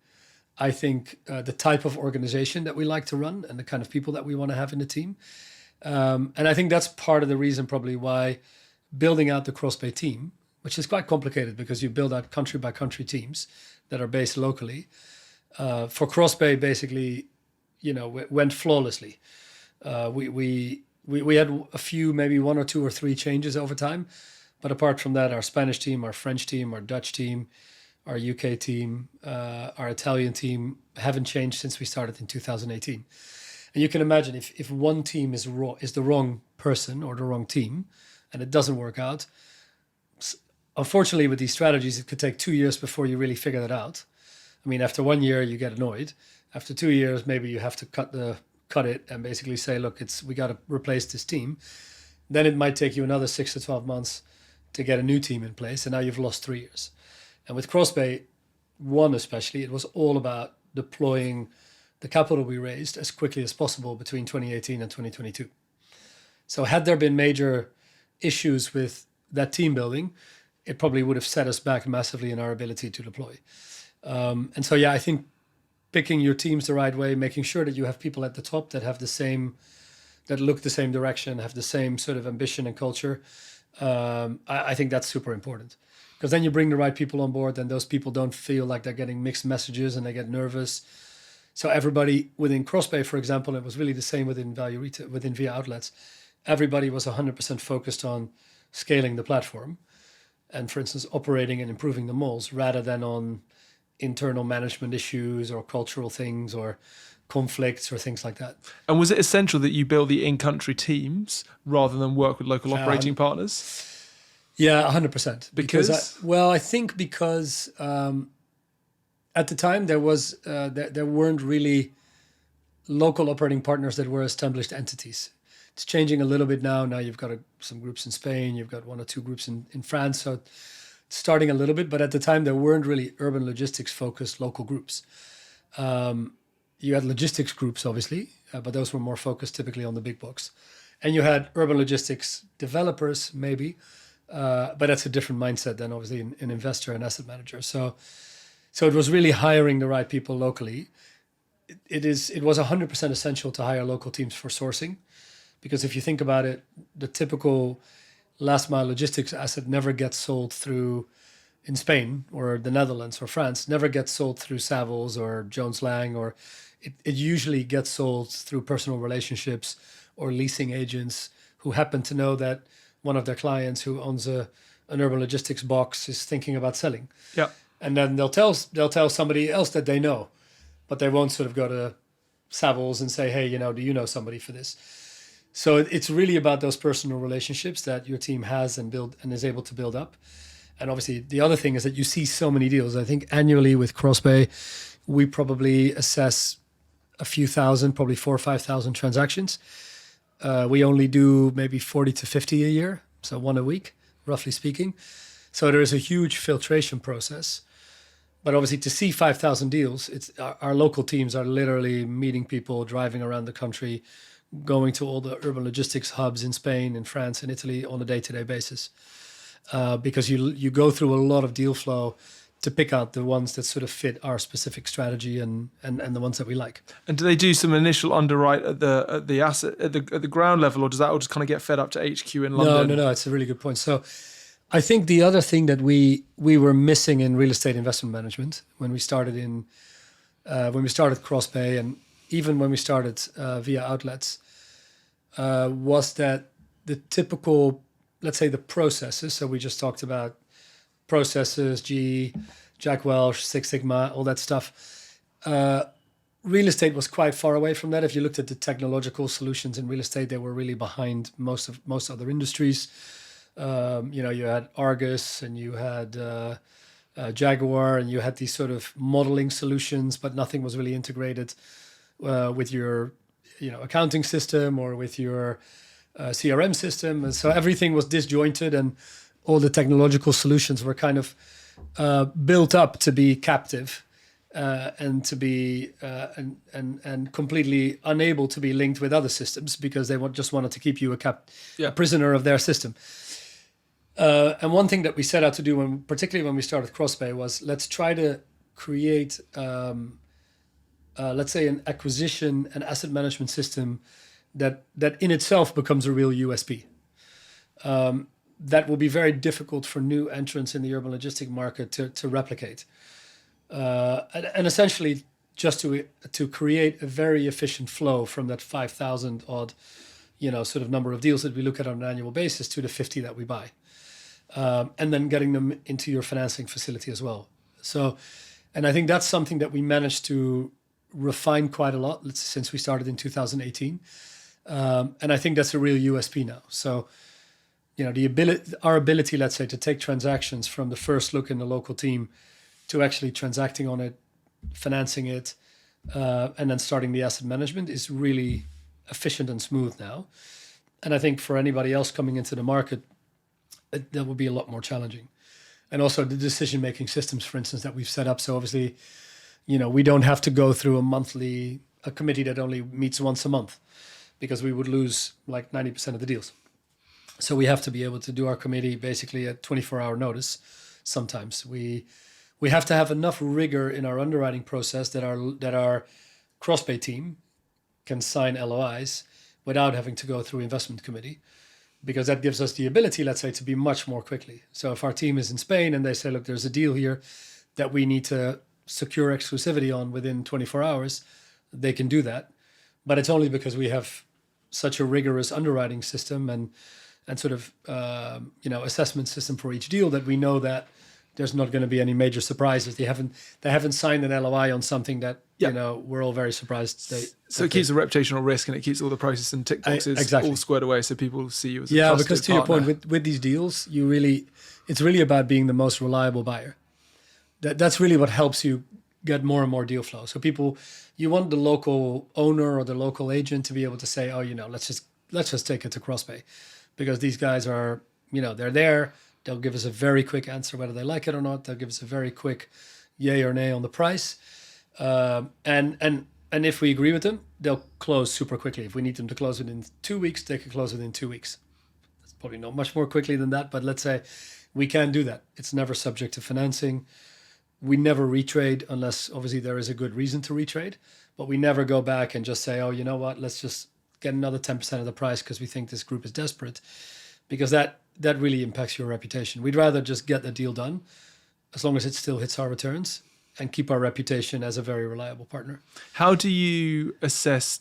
I think, the type of organization that we like to run and the kind of people that we want to have in the team. And I think that's part of the reason probably why building out the CrossBay team, which is quite complicated because you build out country by country teams that are based locally. For CrossBay, basically, went flawlessly. We had a few, maybe 1 or 2 or 3 changes over time. But apart from that, our Spanish team, our French team, our Dutch team, our UK team, our Italian team haven't changed since we started in 2018. And you can imagine if one team is the wrong person or the wrong team and it doesn't work out, unfortunately with these strategies, it could take 2 years before you really figure that out. I mean, after 1 year, you get annoyed. After 2 years, maybe you have to cut it and basically say, look, we got to replace this team. Then it might take you another 6 to 12 months to get a new team in place, and now you've lost 3 years. And with CrossBay, one especially, it was all about deploying the capital we raised as quickly as possible between 2018 and 2022. So had there been major issues with that team building, it probably would have set us back massively in our ability to deploy. And so, I think picking your teams the right way, making sure that you have people at the top that have that look the same direction, have the same sort of ambition and culture, I think that's super important. Because then you bring the right people on board, and those people don't feel like they're getting mixed messages and they get nervous. So everybody within CrossBay, for example, it was really the same within Value Retail, within Via Outlets. Everybody was 100% focused on scaling the platform and, for instance, operating and improving the malls rather than on internal management issues or cultural things or conflicts or things like that. And was it essential that you build the in-country teams rather than work with local operating partners? Yeah, 100%. Because I think because at the time there weren't really local operating partners that were established entities. It's changing a little bit now. Now you've got some groups in Spain, you've got 1 or 2 groups in France. So it's starting a little bit, but at the time there weren't really urban logistics focused local groups. You had logistics groups, obviously, but those were more focused typically on the big box. And you had urban logistics developers, maybe, but that's a different mindset than obviously an investor and asset manager. So it was really hiring the right people locally. It was 100% essential to hire local teams for sourcing, because if you think about it, the typical last mile logistics asset never gets sold through in Spain or the Netherlands or France never gets sold through Savills or Jones Lang, or it usually gets sold through personal relationships or leasing agents who happen to know that one of their clients who owns an urban logistics box is thinking about selling. Yeah. And then they'll tell somebody else that they know, but they won't sort of go to Savills and say, hey, do you know somebody for this? So it's really about those personal relationships that your team has and is able to build up. And obviously the other thing is that you see so many deals. I think annually with CrossBay, we probably assess a few thousand, probably 4,000 or 5,000 transactions. We only do maybe 40 to 50 a year, so one a week, roughly speaking. So there is a huge filtration process. But obviously to see 5,000 deals, our local teams are literally meeting people, driving around the country, going to all the urban logistics hubs in Spain, in France, and Italy on a day-to-day basis. Because you go through a lot of deal flow to pick out the ones that sort of fit our specific strategy and the ones that we like. And do they do some initial underwrite at the ground level, or does that all just kind of get fed up to HQ in London? No. It's a really good point. So I think the other thing that we were missing in real estate investment management when we started CrossBay, and even when we started via outlets, was that the typical, let's say, the processes. So we just talked about processes, GE, Jack Welch, Six Sigma, all that stuff. Real estate was quite far away from that. If you looked at the technological solutions in real estate, they were really behind most other industries. You had Argus and you had Jaguar, and you had these sort of modeling solutions, but nothing was really integrated with your accounting system or with your CRM system. And so everything was disjointed, and all the technological solutions were kind of built up to be captive and to be and completely unable to be linked with other systems, because they just wanted to keep you a prisoner of their system. And one thing that we set out to do, particularly when we started CrossBay, was let's try to create, let's say, an acquisition and asset management system that in itself becomes a real USP. That will be very difficult for new entrants in the urban logistic market to replicate. And essentially just to create a very efficient flow from that 5,000 odd, sort of number of deals that we look at on an annual basis to the 50 that we buy. And then getting them into your financing facility as well. So, and I think that's something that we managed to refine quite a lot since we started in 2018. And I think that's a real USP now. So, our ability, let's say, to take transactions from the first look in the local team to actually transacting on it, financing it, and then starting the asset management is really efficient and smooth now. And I think for anybody else coming into the market, that will be a lot more challenging. And also the decision-making systems, for instance, that we've set up. So obviously, we don't have to go through a committee that only meets once a month, because we would lose like 90% of the deals. So we have to be able to do our committee basically at 24-hour notice. Sometimes we have to have enough rigor in our underwriting process that our CrossBay team can sign LOIs without having to go through investment committee, because that gives us the ability, let's say, to be much more quickly. So if our team is in Spain and they say, look, there's a deal here that we need to secure exclusivity on within 24 hours, they can do that. But it's only because we have such a rigorous underwriting system and sort of assessment system for each deal that we know that there's not going to be any major surprises. They haven't signed an LOI on something that we're all very surprised. So it keeps the reputational risk, and it keeps all the process and tick boxes all squared away, so people see you as a trusted because to partner. your point, with these deals, it's really about being the most reliable buyer. That's really what helps you get more and more deal flow. So you want the local owner or the local agent to be able to say, oh, let's just take it to CrossBay, because these guys are, they're there. They'll give us a very quick answer whether they like it or not. They'll give us a very quick yay or nay on the price. And if we agree with them, they'll close super quickly. If we need them to close within 2 weeks, they can close within 2 weeks. That's probably not much more quickly than that, but let's say we can do that. It's never subject to financing. We never retrade unless obviously there is a good reason to retrade, but we never go back and just say, oh, you know what, let's just get another 10% of the price because we think this group is desperate, because that really impacts your reputation. We'd rather just get the deal done as long as it still hits our returns and keep our reputation as a very reliable partner. How do you assess,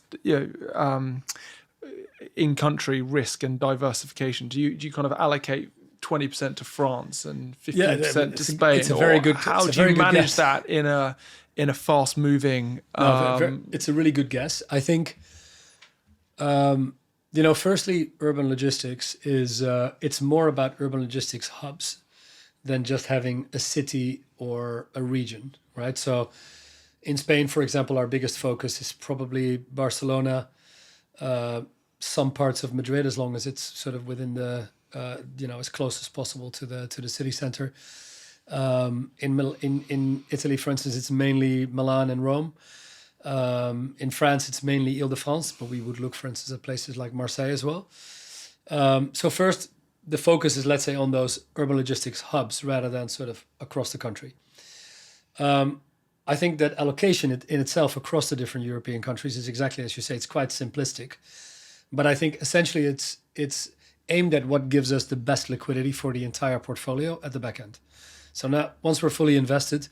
in-country risk and diversification? Do you kind of allocate 20% to France and 15% to Spain? It's a very good. How do you manage that in a fast-moving? It's a really good guess. I think, firstly, urban logistics is it's more about urban logistics hubs than just having a city or a region, right? So, in Spain, for example, our biggest focus is probably Barcelona, some parts of Madrid, as long as it's sort of within the as close as possible to the city center. In Italy, for instance, it's mainly Milan and Rome. In France, it's mainly Île-de-France, but we would look, for instance, at places like Marseille as well. So first, the focus is, let's say, on those urban logistics hubs rather than sort of across the country. I think that allocation in itself across the different European countries is exactly as you say. It's quite simplistic, but I think essentially it's aimed at what gives us the best liquidity for the entire portfolio at the back end. So now, once we're fully invested,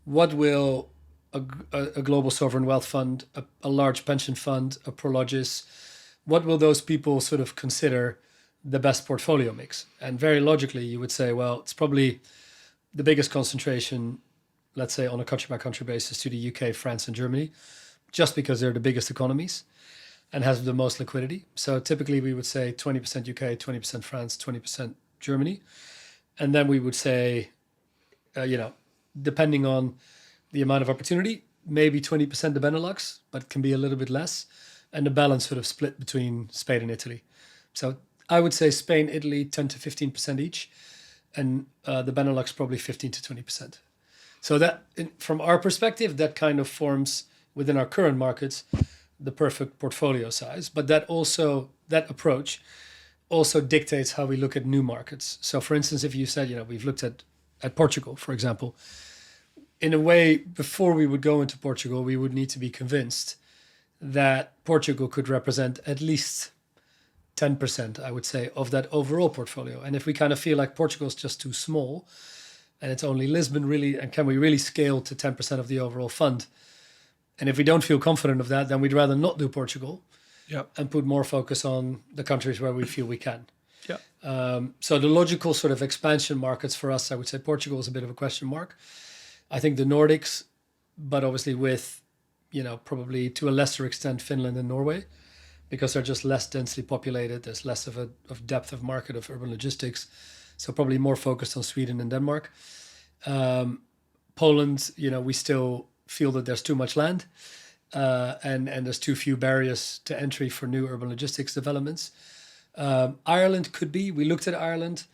what will a global sovereign wealth fund, a large pension fund, a Prologis, what will those people sort of consider the best portfolio mix? And very logically, you would say, well, it's probably the biggest concentration, let's say on a country-by-country basis, to the UK, France, and Germany, just because they're the biggest economies and has the most liquidity. So typically we would say 20% UK, 20% France, 20% Germany. And then we would say, depending on the amount of opportunity, maybe 20% the Benelux, but it can be a little bit less. And the balance sort of split between Spain and Italy. So I would say Spain, Italy, 10 to 15% each. And the Benelux probably 15 to 20%. So that, from our perspective, that kind of forms within our current markets the perfect portfolio size. But that approach also dictates how we look at new markets. So for instance, if you said, we've looked at Portugal, for example, in a way, before we would go into Portugal, we would need to be convinced that Portugal could represent at least 10%, I would say, of that overall portfolio. And if we kind of feel like Portugal is just too small and it's only Lisbon really, and can we really scale to 10% of the overall fund? And if we don't feel confident of that, then we'd rather not do Portugal and put more focus on the countries where we feel we can. So the logical sort of expansion markets for us, I would say Portugal is a bit of a question mark. I think the Nordics, but obviously with, probably to a lesser extent, Finland and Norway, because they're just less densely populated. There's less of depth of market of urban logistics. So probably more focused on Sweden and Denmark. Poland, we still feel that there's too much land and there's too few barriers to entry for new urban logistics developments. Ireland could be. We looked at Ireland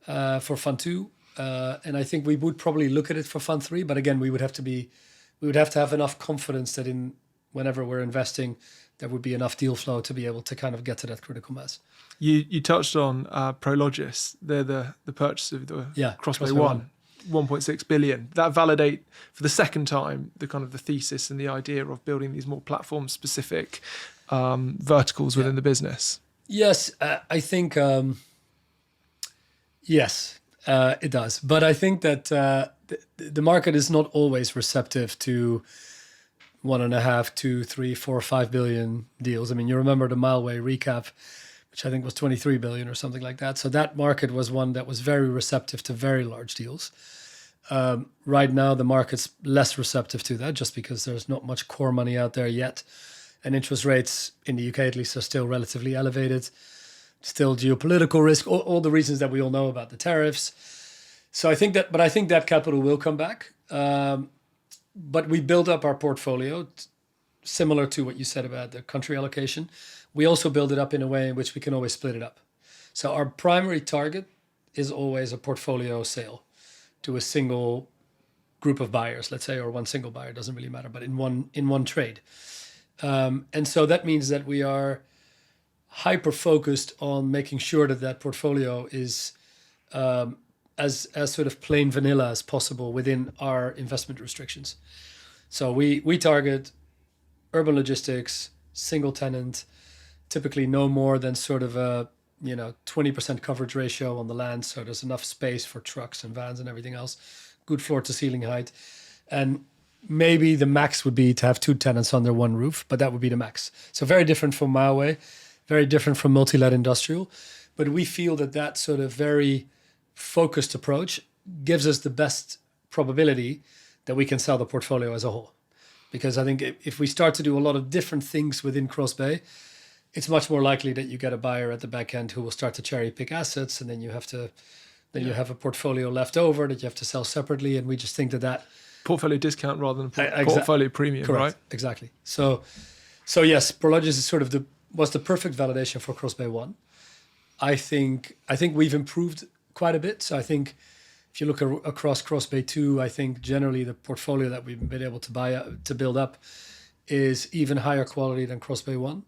for Fund 2, and I think we would probably look at it for Fund 3. But again, we would have to have enough confidence that whenever we're investing, there would be enough deal flow to be able to kind of get to that critical mass. You touched on Prologis. They're the purchase of the Crossway 1. 1.6 billion. That validate for the second time the kind of the thesis and the idea of building these more platform specific verticals within the business. Yes, I think it does. But I think that the market is not always receptive to 1.5, 2, 3, 4, 5 billion deals. I mean, you remember the Mileway recap, which I think was 23 billion or something like that. So that market was one that was very receptive to very large deals. Right now, the market's less receptive to that just because there's not much core money out there yet. And interest rates in the UK, at least, are still relatively elevated. Still geopolitical risk, all the reasons that we all know about the tariffs. So I think that capital will come back. But we build up our portfolio similar to what you said about the country allocation. We also build it up in a way in which we can always split it up. So our primary target is always a portfolio sale to a single group of buyers, let's say, or one single buyer, doesn't really matter, but in one trade. And so that means that we are hyper-focused on making sure that portfolio is as sort of plain vanilla as possible within our investment restrictions. So we target urban logistics, single tenant, typically no more than sort of a 20% coverage ratio on the land, so there's enough space for trucks and vans and everything else. good floor to ceiling height, and maybe the max would be to have 2 tenants under one roof, but that would be the max. So very different from my way, very different from multi-let industrial. But we feel that that sort of very focused approach gives us the best probability that we can sell the portfolio as a whole. Because I think if we start to do a lot of different things within Cross Bay, it's much more likely that you get a buyer at the back end who will start to cherry pick assets, and then you have to, then you have a portfolio left over that you have to sell separately. And we just think that portfolio discount rather than portfolio premium, correct, right? Exactly. So yes, Prologis is sort of was the perfect validation for Cross Bay 1. I think we've improved quite a bit. So I think if you look across Cross Bay 2, I think generally the portfolio that we've been able to build up is even higher quality than Cross Bay 1.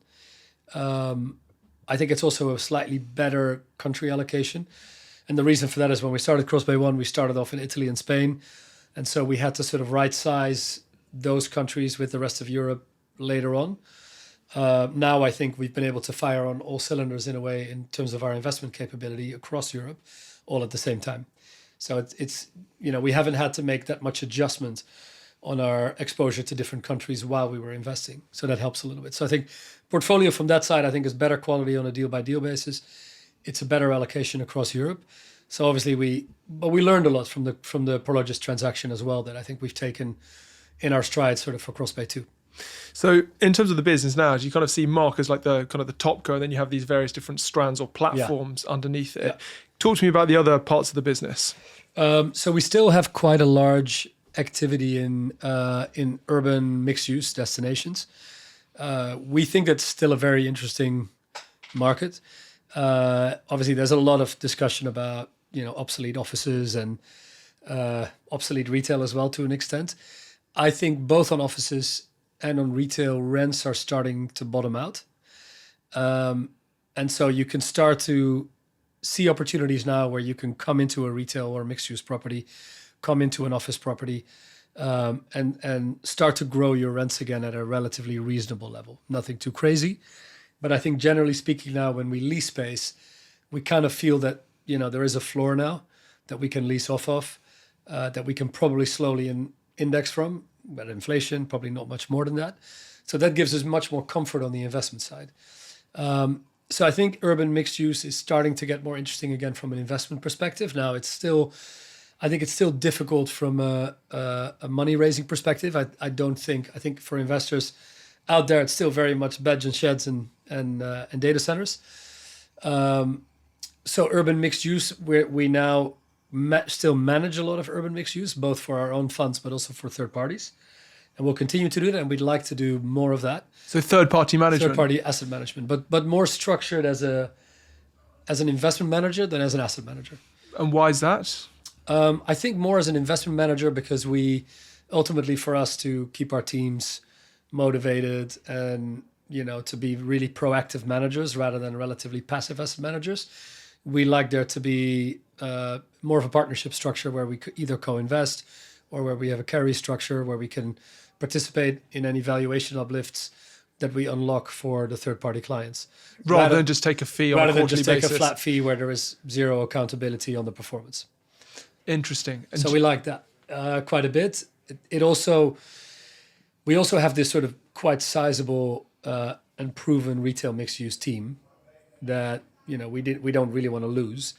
I think it's also a slightly better country allocation. And the reason for that is when we started Cross Bay 1, we started off in Italy and Spain. And so we had to sort of right size those countries with the rest of Europe later on. Now I think we've been able to fire on all cylinders in a way in terms of our investment capability across Europe, all at the same time. So it's we haven't had to make that much adjustment on our exposure to different countries while we were investing. So that helps a little bit. So I think portfolio from that side, I think, is better quality on a deal by deal basis. It's a better allocation across Europe. So obviously we learned a lot from the Prologis transaction as well that I think we've taken in our stride sort of for Cross Bay 2. So in terms of the business now, do you kind of see Mark as like the kind of the top co, and then you have these various different strands or platforms underneath it? Yeah. Talk to me about the other parts of the business. So we still have quite a large activity in urban mixed-use destinations. We think that's still a very interesting market. Obviously, there's a lot of discussion about obsolete offices and obsolete retail as well to an extent. I think both on offices and on retail, rents are starting to bottom out. And so you can start to see opportunities now where you can come into a retail or mixed-use property, come into an office property, and start to grow your rents again at a relatively reasonable level. Nothing too crazy. But I think generally speaking now, when we lease space, we kind of feel that, there is a floor now that we can lease off of, that we can probably slowly index from. But inflation, probably not much more than that. So that gives us much more comfort on the investment side. So I think urban mixed use is starting to get more interesting again from an investment perspective. Now I think it's still difficult from a money raising perspective. I think for investors out there, it's still very much beds and sheds and data centers. So urban mixed use, we now still manage a lot of urban mixed use, both for our own funds, but also for third parties. And we'll continue to do that, and we'd like to do more of that. So third-party management? Third-party asset management, but more structured as an investment manager than as an asset manager. And why is that? I think more as an investment manager because we ultimately, for us to keep our teams motivated and to be really proactive managers rather than relatively passive asset managers, we like there to be more of a partnership structure where we could either co-invest or where we have a carry structure where we can participate in any valuation uplifts that we unlock for the third-party clients. Rather than just take a fee on a quarterly basis. Rather than just take a flat fee where there is zero accountability on the performance. Interesting. So we like that quite a bit. We also have this sort of quite sizable and proven retail mixed-use team that we don't really want to lose.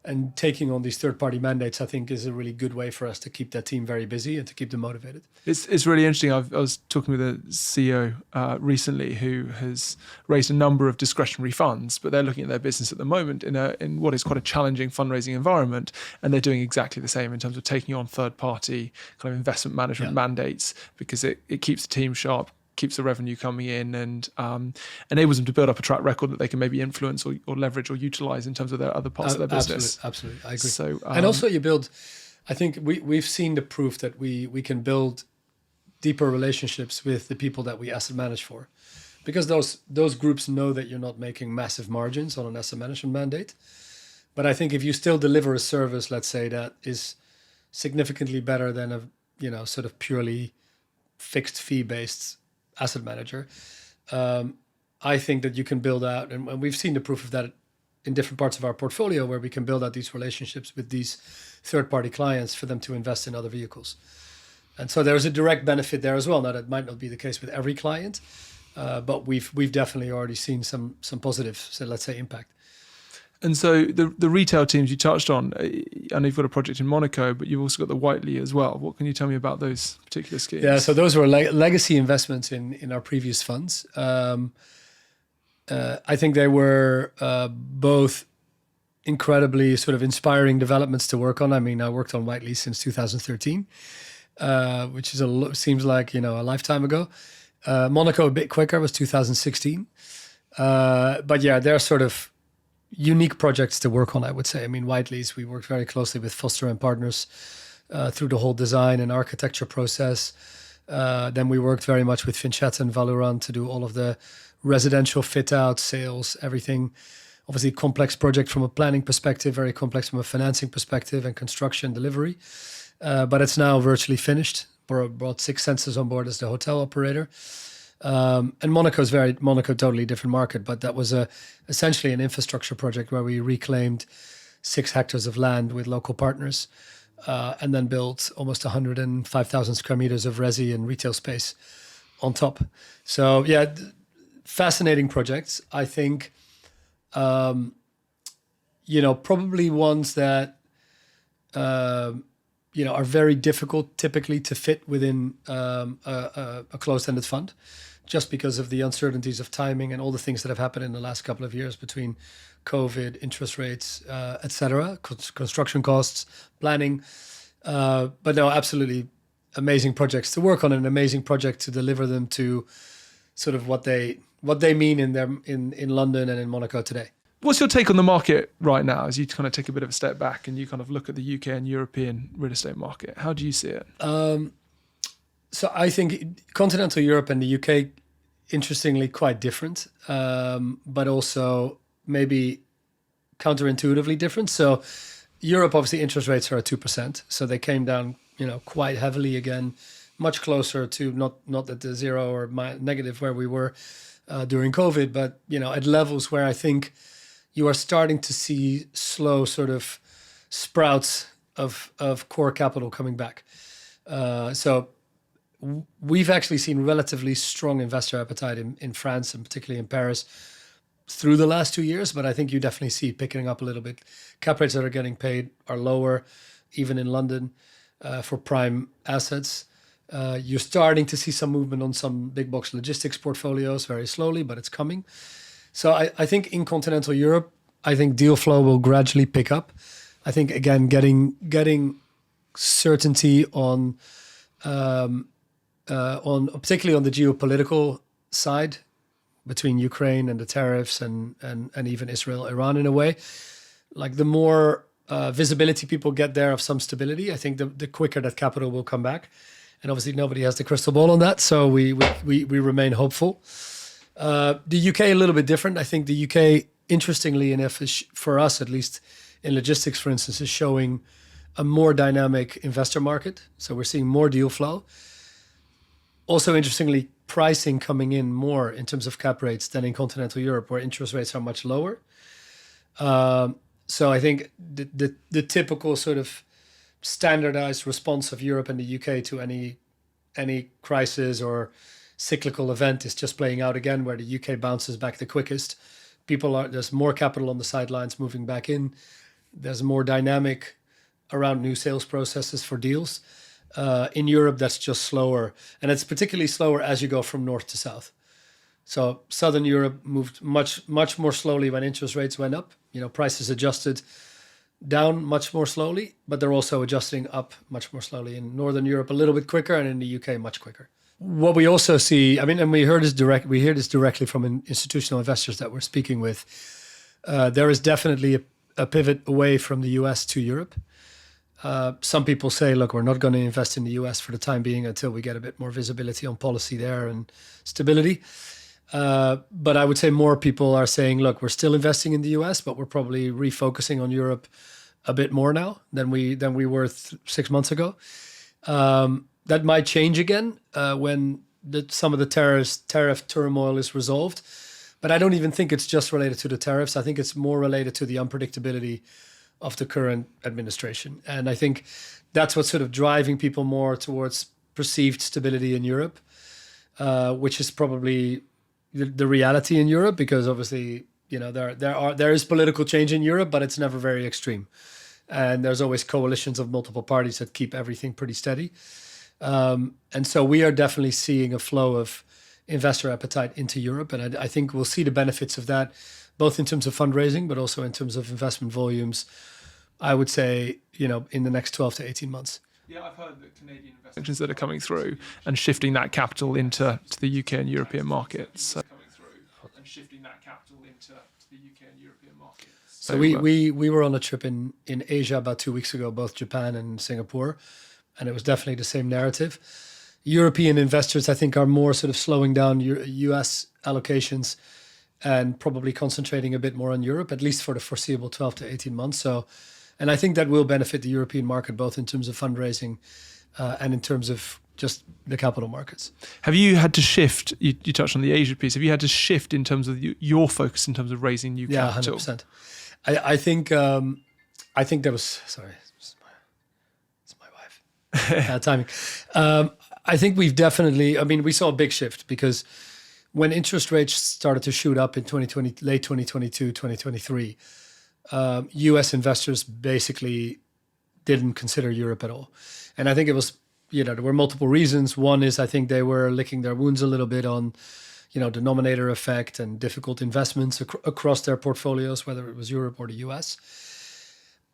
And taking on these third-party mandates, I think, is a really good way for us to keep that team very busy and to keep them motivated. It's really interesting. I was talking with a CEO recently who has raised a number of discretionary funds, but they're looking at their business at the moment in what is quite a challenging fundraising environment, and they're doing exactly the same in terms of taking on third-party kind of investment management mandates because it keeps the team sharp, keeps the revenue coming in, and enables them to build up a track record that they can maybe influence or leverage or utilize in terms of their other parts of their business. Absolutely, I agree. So, and also you build, I think we've seen the proof that we can build deeper relationships with the people that we asset manage for, because those groups know that you're not making massive margins on an asset management mandate. But I think if you still deliver a service, let's say, that is significantly better than a sort of purely fixed fee based asset manager, I think that you can build out, and we've seen the proof of that in different parts of our portfolio where we can build out these relationships with these third-party clients for them to invest in other vehicles. And so there's a direct benefit there as well. Now, that might not be the case with every client, but we've definitely already seen some positive, so let's say, impact. And so the retail teams you touched on, I know you've got a project in Monaco, but you've also got the Whiteley as well. What can you tell me about those particular schemes? Yeah, so those were legacy investments in our previous funds. I think they were both incredibly sort of inspiring developments to work on. I mean, I worked on Whiteley since 2013, which seems like, a lifetime ago. Monaco a bit quicker, was 2016. But yeah, they're sort of unique projects to work on, I would say. I mean, Whiteley's, we worked very closely with Foster and Partners through the whole design and architecture process. Then we worked very much with Fincetta and Valuran to do all of the residential fit out, sales, everything. Obviously, complex project from a planning perspective, very complex from a financing perspective and construction delivery. But it's now virtually finished. We brought Six Senses on board as the hotel operator. And Monaco, totally different market, but that was essentially an infrastructure project where we reclaimed 6 hectares of land with local partners, and then built almost 105,000 square meters of resi and retail space on top. So yeah, fascinating projects. I think, probably ones that, are very difficult typically to fit within a closed-ended fund, just because of the uncertainties of timing and all the things that have happened in the last couple of years between COVID, interest rates, et cetera, construction costs, planning. But no, absolutely amazing projects to work on, and an amazing project to deliver them to sort of what they mean in London and in Monaco today. What's your take on the market right now as you kind of take a bit of a step back and you kind of look at the UK and European real estate market? How do you see it? So I think continental Europe and the UK, interestingly, quite different, but also maybe counterintuitively different. So Europe, obviously, interest rates are at 2%. So they came down, quite heavily again, much closer to not at the zero or negative where we were during COVID, but, at levels where I think you are starting to see slow sort of sprouts of core capital coming back. So we've actually seen relatively strong investor appetite in France and particularly in Paris through the last 2 years, but I think you definitely see it picking up a little bit. Cap rates that are getting paid are lower, even in London, for prime assets. You're starting to see some movement on some big box logistics portfolios very slowly, but it's coming. So I think in continental Europe, I think deal flow will gradually pick up. I think, again, getting certainty on particularly on the geopolitical side between Ukraine and the tariffs and even Israel, Iran in a way, like the more visibility people get there of some stability, I think the quicker that capital will come back. And obviously nobody has the crystal ball on that, so we remain hopeful. The UK a little bit different. I think the UK, interestingly enough, for us at least in logistics, for instance, is showing a more dynamic investor market. So we're seeing more deal flow. Also, interestingly, pricing coming in more in terms of cap rates than in continental Europe, where interest rates are much lower. So I think the typical sort of standardized response of Europe and the UK to any crisis or cyclical event is just playing out again, where the UK bounces back the quickest. There's more capital on the sidelines moving back in. There's more dynamic around new sales processes for deals. In Europe, that's just slower. And it's particularly slower as you go from north to south. So Southern Europe moved much, much more slowly when interest rates went up. Prices adjusted down much more slowly, but they're also adjusting up much more slowly. In Northern Europe, a little bit quicker, and in the UK, much quicker. What we also see, and we hear this directly from institutional investors that we're speaking with. There is definitely a pivot away from the US to Europe. Some people say, look, we're not going to invest in the US for the time being until we get a bit more visibility on policy there and stability. But I would say more people are saying, look, we're still investing in the US, but we're probably refocusing on Europe a bit more now than we were 6 months ago. That might change again when some of the tariff turmoil is resolved. But I don't even think it's just related to the tariffs. I think it's more related to the unpredictability of the current administration. And I think that's what's sort of driving people more towards perceived stability in Europe, which is probably the reality in Europe, because obviously, there is political change in Europe, but it's never very extreme. And there's always coalitions of multiple parties that keep everything pretty steady. And so we are definitely seeing a flow of investor appetite into Europe. And I think we'll see the benefits of that, both in terms of fundraising, but also in terms of investment volumes, I would say, in the next 12 to 18 months. Yeah, I've heard that Canadian investors that are coming through and shifting that capital into the UK and European markets. So we were on a trip in Asia about 2 weeks ago, both Japan and Singapore, and it was definitely the same narrative. European investors, I think, are more sort of slowing down US allocations and probably concentrating a bit more on Europe, at least for the foreseeable 12 to 18 months. So, and I think that will benefit the European market, both in terms of fundraising and in terms of just the capital markets. Have you had to shift, you touched on the Asia piece, have you had to shift in terms of your focus in terms of raising new capital? Yeah, 100%. I think there was, sorry, it's my wife, timing. I think we've definitely, we saw a big shift, because when interest rates started to shoot up in 2020, late 2022, 2023, US investors basically didn't consider Europe at all. And I think it was, there were multiple reasons. One is, I think they were licking their wounds a little bit on, denominator effect and difficult investments across their portfolios, whether it was Europe or the US.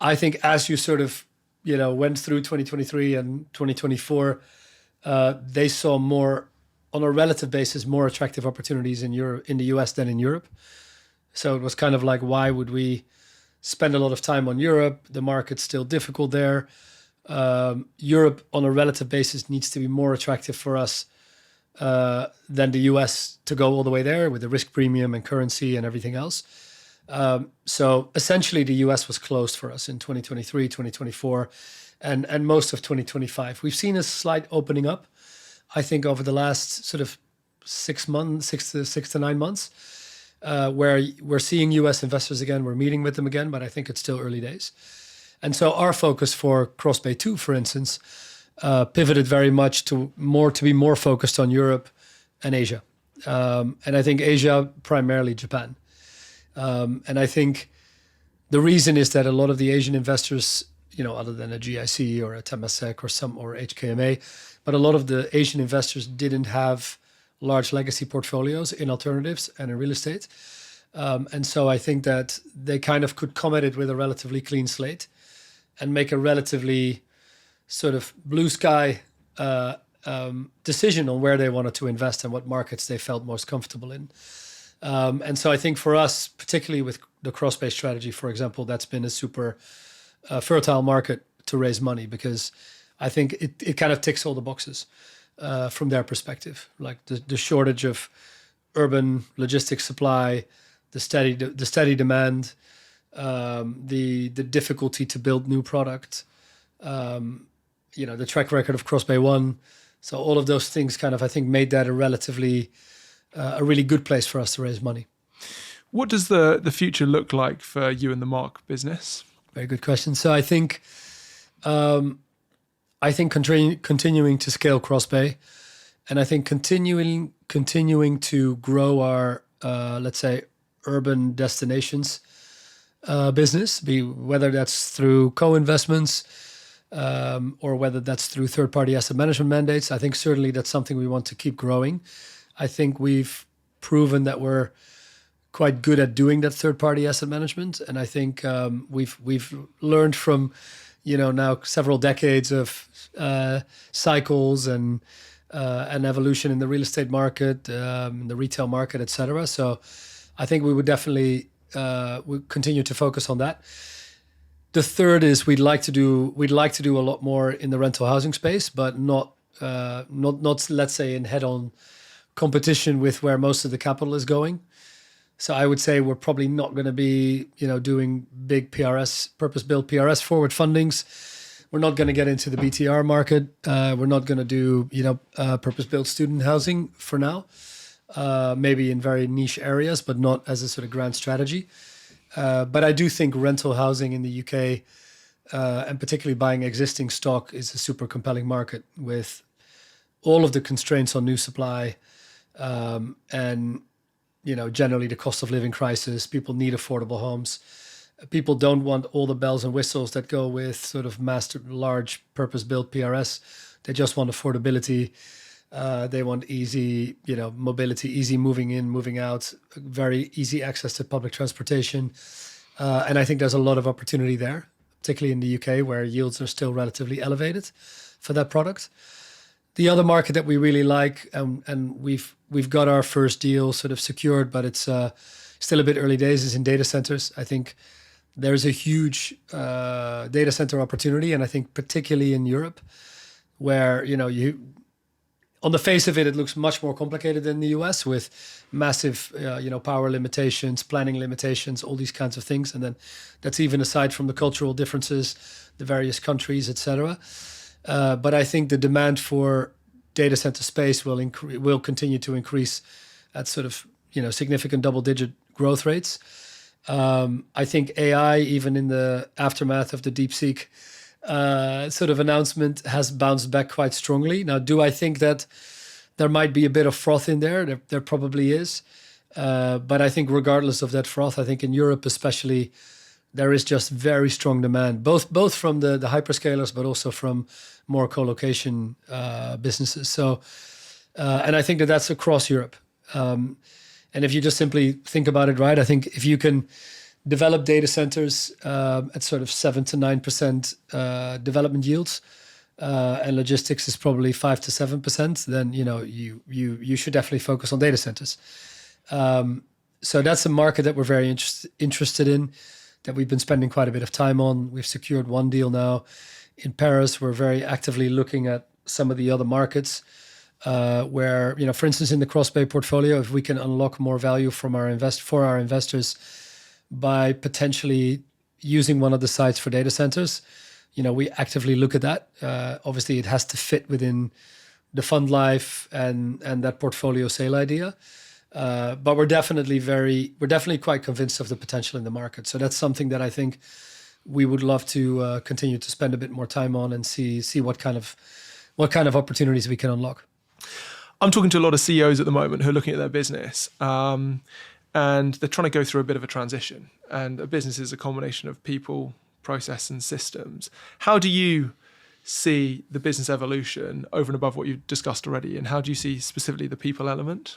I think as you sort of, went through 2023 and 2024, they saw more, on a relative basis, more attractive opportunities in the US than in Europe. So it was kind of like, why would we spend a lot of time on Europe? The market's still difficult there. Europe, on a relative basis, needs to be more attractive for us than the US to go all the way there with the risk premium and currency and everything else. So essentially, the US was closed for us in 2023, 2024, and most of 2025. We've seen a slight opening up, I think, over the last sort of 6 to 9 months, where we're seeing US investors again. We're meeting with them again, but I think it's still early days. And so our focus for CrossBay 2, for instance, pivoted very much to be more focused on Europe and Asia. And I think Asia, primarily Japan. And I think the reason is that a lot of the Asian investors, other than a GIC or a Temasek or HKMA, but a lot of the Asian investors didn't have large legacy portfolios in alternatives and in real estate. And so I think that they kind of could come at it with a relatively clean slate and make a relatively sort of blue sky decision on where they wanted to invest and what markets they felt most comfortable in. And so I think for us, particularly with the cross-based strategy, for example, that's been a super fertile market to raise money, because I think it kind of ticks all the boxes from their perspective, like the shortage of urban logistics supply, the steady demand, the difficulty to build new product, the track record of CrossBay 1. So all of those things kind of, I think, made that a really good place for us to raise money. What does the future look like for you and the Mark business? Very good question. So I think continuing to scale CrossBay, and I think continuing to grow our let's say urban destinations business, whether that's through co-investments or whether that's through third-party asset management mandates. I think certainly that's something we want to keep growing. I think we've proven that we're quite good at doing that third-party asset management, and I think we've learned from now several decades of cycles and evolution in the real estate market, in the retail market, etc. So I think we would definitely we continue to focus on that. The third is we'd like to do a lot more in the rental housing space, but not let's say in head-on competition with where most of the capital is going. So I would say we're probably not going to be doing big purpose-built PRS forward fundings. We're not going to get into the BTR market. We're not going to do purpose-built student housing for now. maybe in very niche areas, but not as a sort of grand strategy. But I do think rental housing in the UK, and particularly buying existing stock, is a super compelling market with all of the constraints on new supply, and generally the cost of living crisis. People need affordable homes. People don't want all the bells and whistles that go with sort of large purpose-built PRS. They just want affordability. They want easy, mobility, easy moving in, moving out, very easy access to public transportation. And I think there's a lot of opportunity there, particularly in the UK, where yields are still relatively elevated for that product. The other market that we really like, and we've got our first deal sort of secured, but it's still a bit early days, is in data centers. I think there's a huge data center opportunity, and I think particularly in Europe, where on the face of it, it looks much more complicated than the US, with massive, power limitations, planning limitations, all these kinds of things. And then that's even aside from the cultural differences, the various countries, etc. But I think the demand for data center space will continue to increase at sort of significant double-digit growth rates. I think AI, even in the aftermath of the DeepSeek sort of announcement, has bounced back quite strongly. Now, do I think that there might be a bit of froth in there? There probably is. But I think regardless of that froth, I think in Europe especially, there is just very strong demand, both from the hyperscalers, but also from more co-location businesses. So, and I think that that's across Europe. And if you just simply think about it, right, I think if you can develop data centers at sort of 7 to 9% development yields, and logistics is probably 5 to 7%, then you should definitely focus on data centers. So that's a market that we're very interested in, that we've been spending quite a bit of time on. We've secured one deal now in Paris. We're very actively looking at some of the other markets where, for instance, in the Cross-Bay portfolio, if we can unlock more value from our investors by potentially using one of the sites for data centers, we actively look at that. Obviously, it has to fit within the fund life and that portfolio sale idea. But we're definitely quite convinced of the potential in the market. So that's something that I think we would love to continue to spend a bit more time on and see what kind of opportunities we can unlock. I'm talking to a lot of CEOs at the moment who are looking at their business, and they're trying to go through a bit of a transition. And a business is a combination of people, process, and systems. How do you see the business evolution over and above what you've discussed already? And how do you see specifically the people element?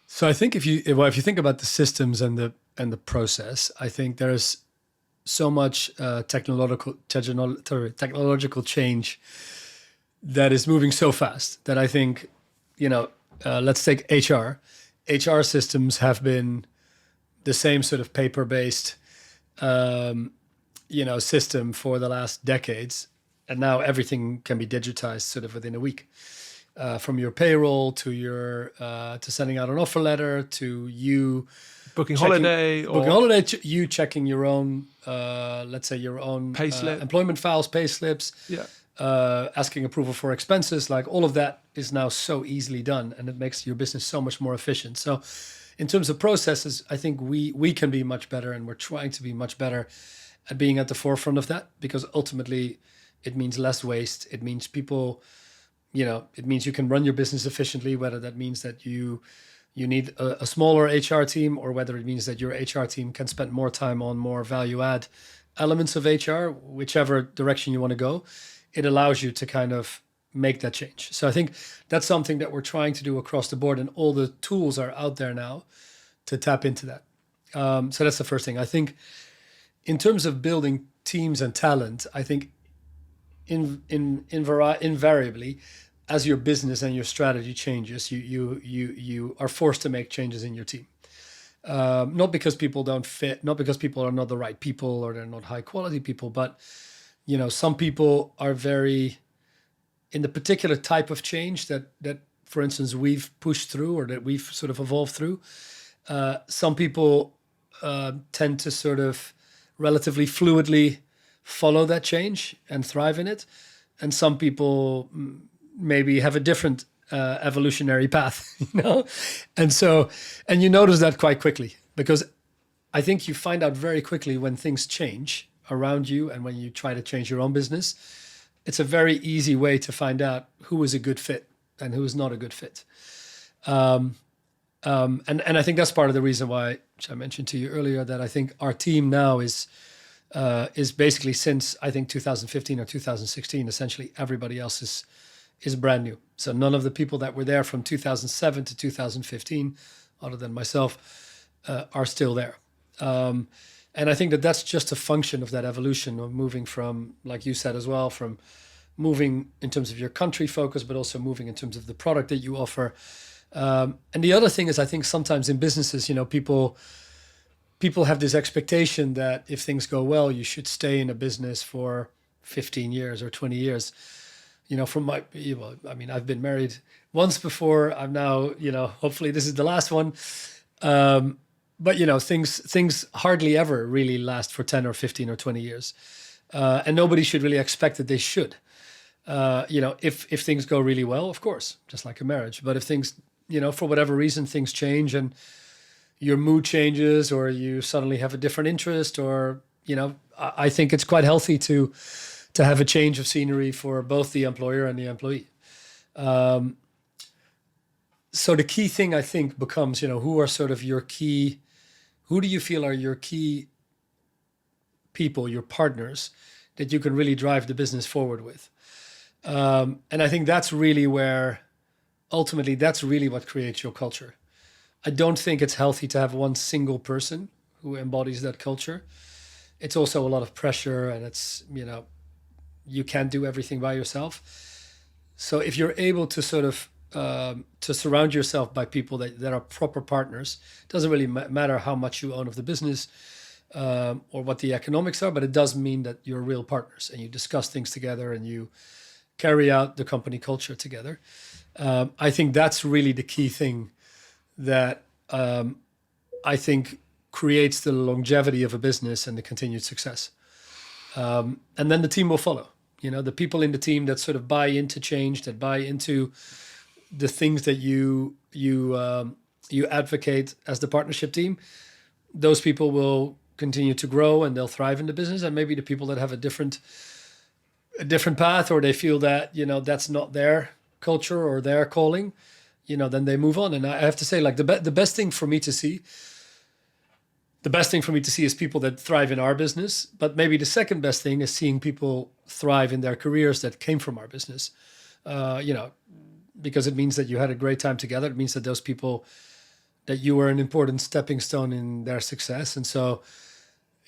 So I think if you think about the systems and the process, I think there's so much technological change that is moving so fast that I think, let's take HR. HR systems have been the same sort of paper-based, system for the last decades, and now everything can be digitized sort of within a week. From your payroll to your to sending out an offer letter to you booking holiday, you checking your own, let's say your own employment files, pay slips, asking approval for expenses, like all of that is now so easily done, and it makes your business so much more efficient. So, in terms of processes, I think we can be much better, and we're trying to be much better at being at the forefront of that, because ultimately it means less waste. It means people. It means you can run your business efficiently, whether that means that you need a smaller HR team, or whether it means that your HR team can spend more time on more value add elements of HR, whichever direction you want to go. It allows you to kind of make that change. So I think that's something that we're trying to do across the board, and all the tools are out there now to tap into that. So that's the first thing. I think in terms of building teams and talent, I think invariably, as your business and your strategy changes, you are forced to make changes in your team. Not because people don't fit, not because people are not the right people or they're not high quality people, but some people are very in the particular type of change that for instance we've pushed through, or that we've sort of evolved through. Some people tend to sort of relatively fluidly follow that change and thrive in it, and some people maybe have a different evolutionary path, and so, and you notice that quite quickly, because I think you find out very quickly when things change around you, and when you try to change your own business, it's a very easy way to find out who is a good fit and who is not a good fit. And I think that's part of the reason why, which I mentioned to you earlier, that I think our team now is basically, since I think 2015 or 2016, essentially everybody else is brand new. So none of the people that were there from 2007 to 2015, other than myself, are still there. And I think that that's just a function of that evolution of moving from, like you said as well, from moving in terms of your country focus, but also moving in terms of the product that you offer. And the other thing is, I think sometimes in businesses, people have this expectation that if things go well, you should stay in a business for 15 years or 20 years. I've been married once before. I'm now, hopefully this is the last one. But things hardly ever really last for 10 or 15 or 20 years. And nobody should really expect that they should. If things go really well, of course, just like a marriage. But if things, for whatever reason, things change and your mood changes, or you suddenly have a different interest, or, I think it's quite healthy to have a change of scenery for both the employer and the employee. So the key thing, I think, becomes, who are sort of who do you feel are your key people, your partners, that you can really drive the business forward with? And I think that's really ultimately, that's really what creates your culture. I don't think it's healthy to have one single person who embodies that culture. It's also a lot of pressure, and it's, you can't do everything by yourself. So if you're able to sort of, to surround yourself by people that are proper partners, it doesn't really matter how much you own of the business, or what the economics are, but it does mean that you're real partners and you discuss things together and you carry out the company culture together. I think that's really the key thing that I think creates the longevity of a business and the continued success. And then the team will follow. The people in the team that sort of buy into change, that buy into the things that you advocate as the partnership team, those people will continue to grow and they'll thrive in the business. And maybe the people that have a different path, or they feel that, that's not their culture or their calling, then they move on. And I have to say, like, the best thing for me to see is people that thrive in our business. But maybe the second best thing is seeing people thrive in their careers that came from our business, because it means that you had a great time together. It means that those people, that you were an important stepping stone in their success. And so,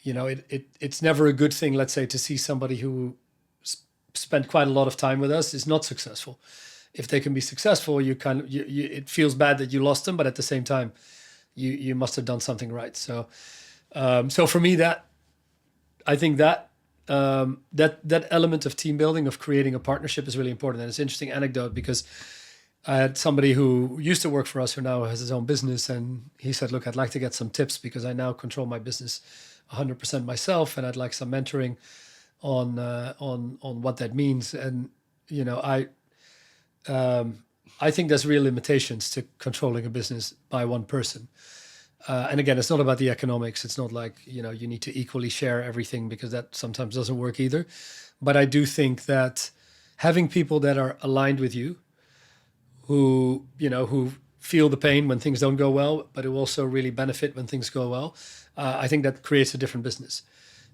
it's never a good thing, let's say, to see somebody who spent quite a lot of time with us is not successful. If they can be successful, it feels bad that you lost them, but at the same time, you must have done something right. So, so for me, I think that element of team building, of creating a partnership, is really important. And it's an interesting anecdote, because I had somebody who used to work for us who now has his own business, and he said, "Look, I'd like to get some tips because I now control my business 100% myself, and I'd like some mentoring on what that means." And I think there's real limitations to controlling a business by one person. And again, it's not about the economics. It's not like, you need to equally share everything, because that sometimes doesn't work either. But I do think that having people that are aligned with you, who feel the pain when things don't go well, but who also really benefit when things go well, I think that creates a different business.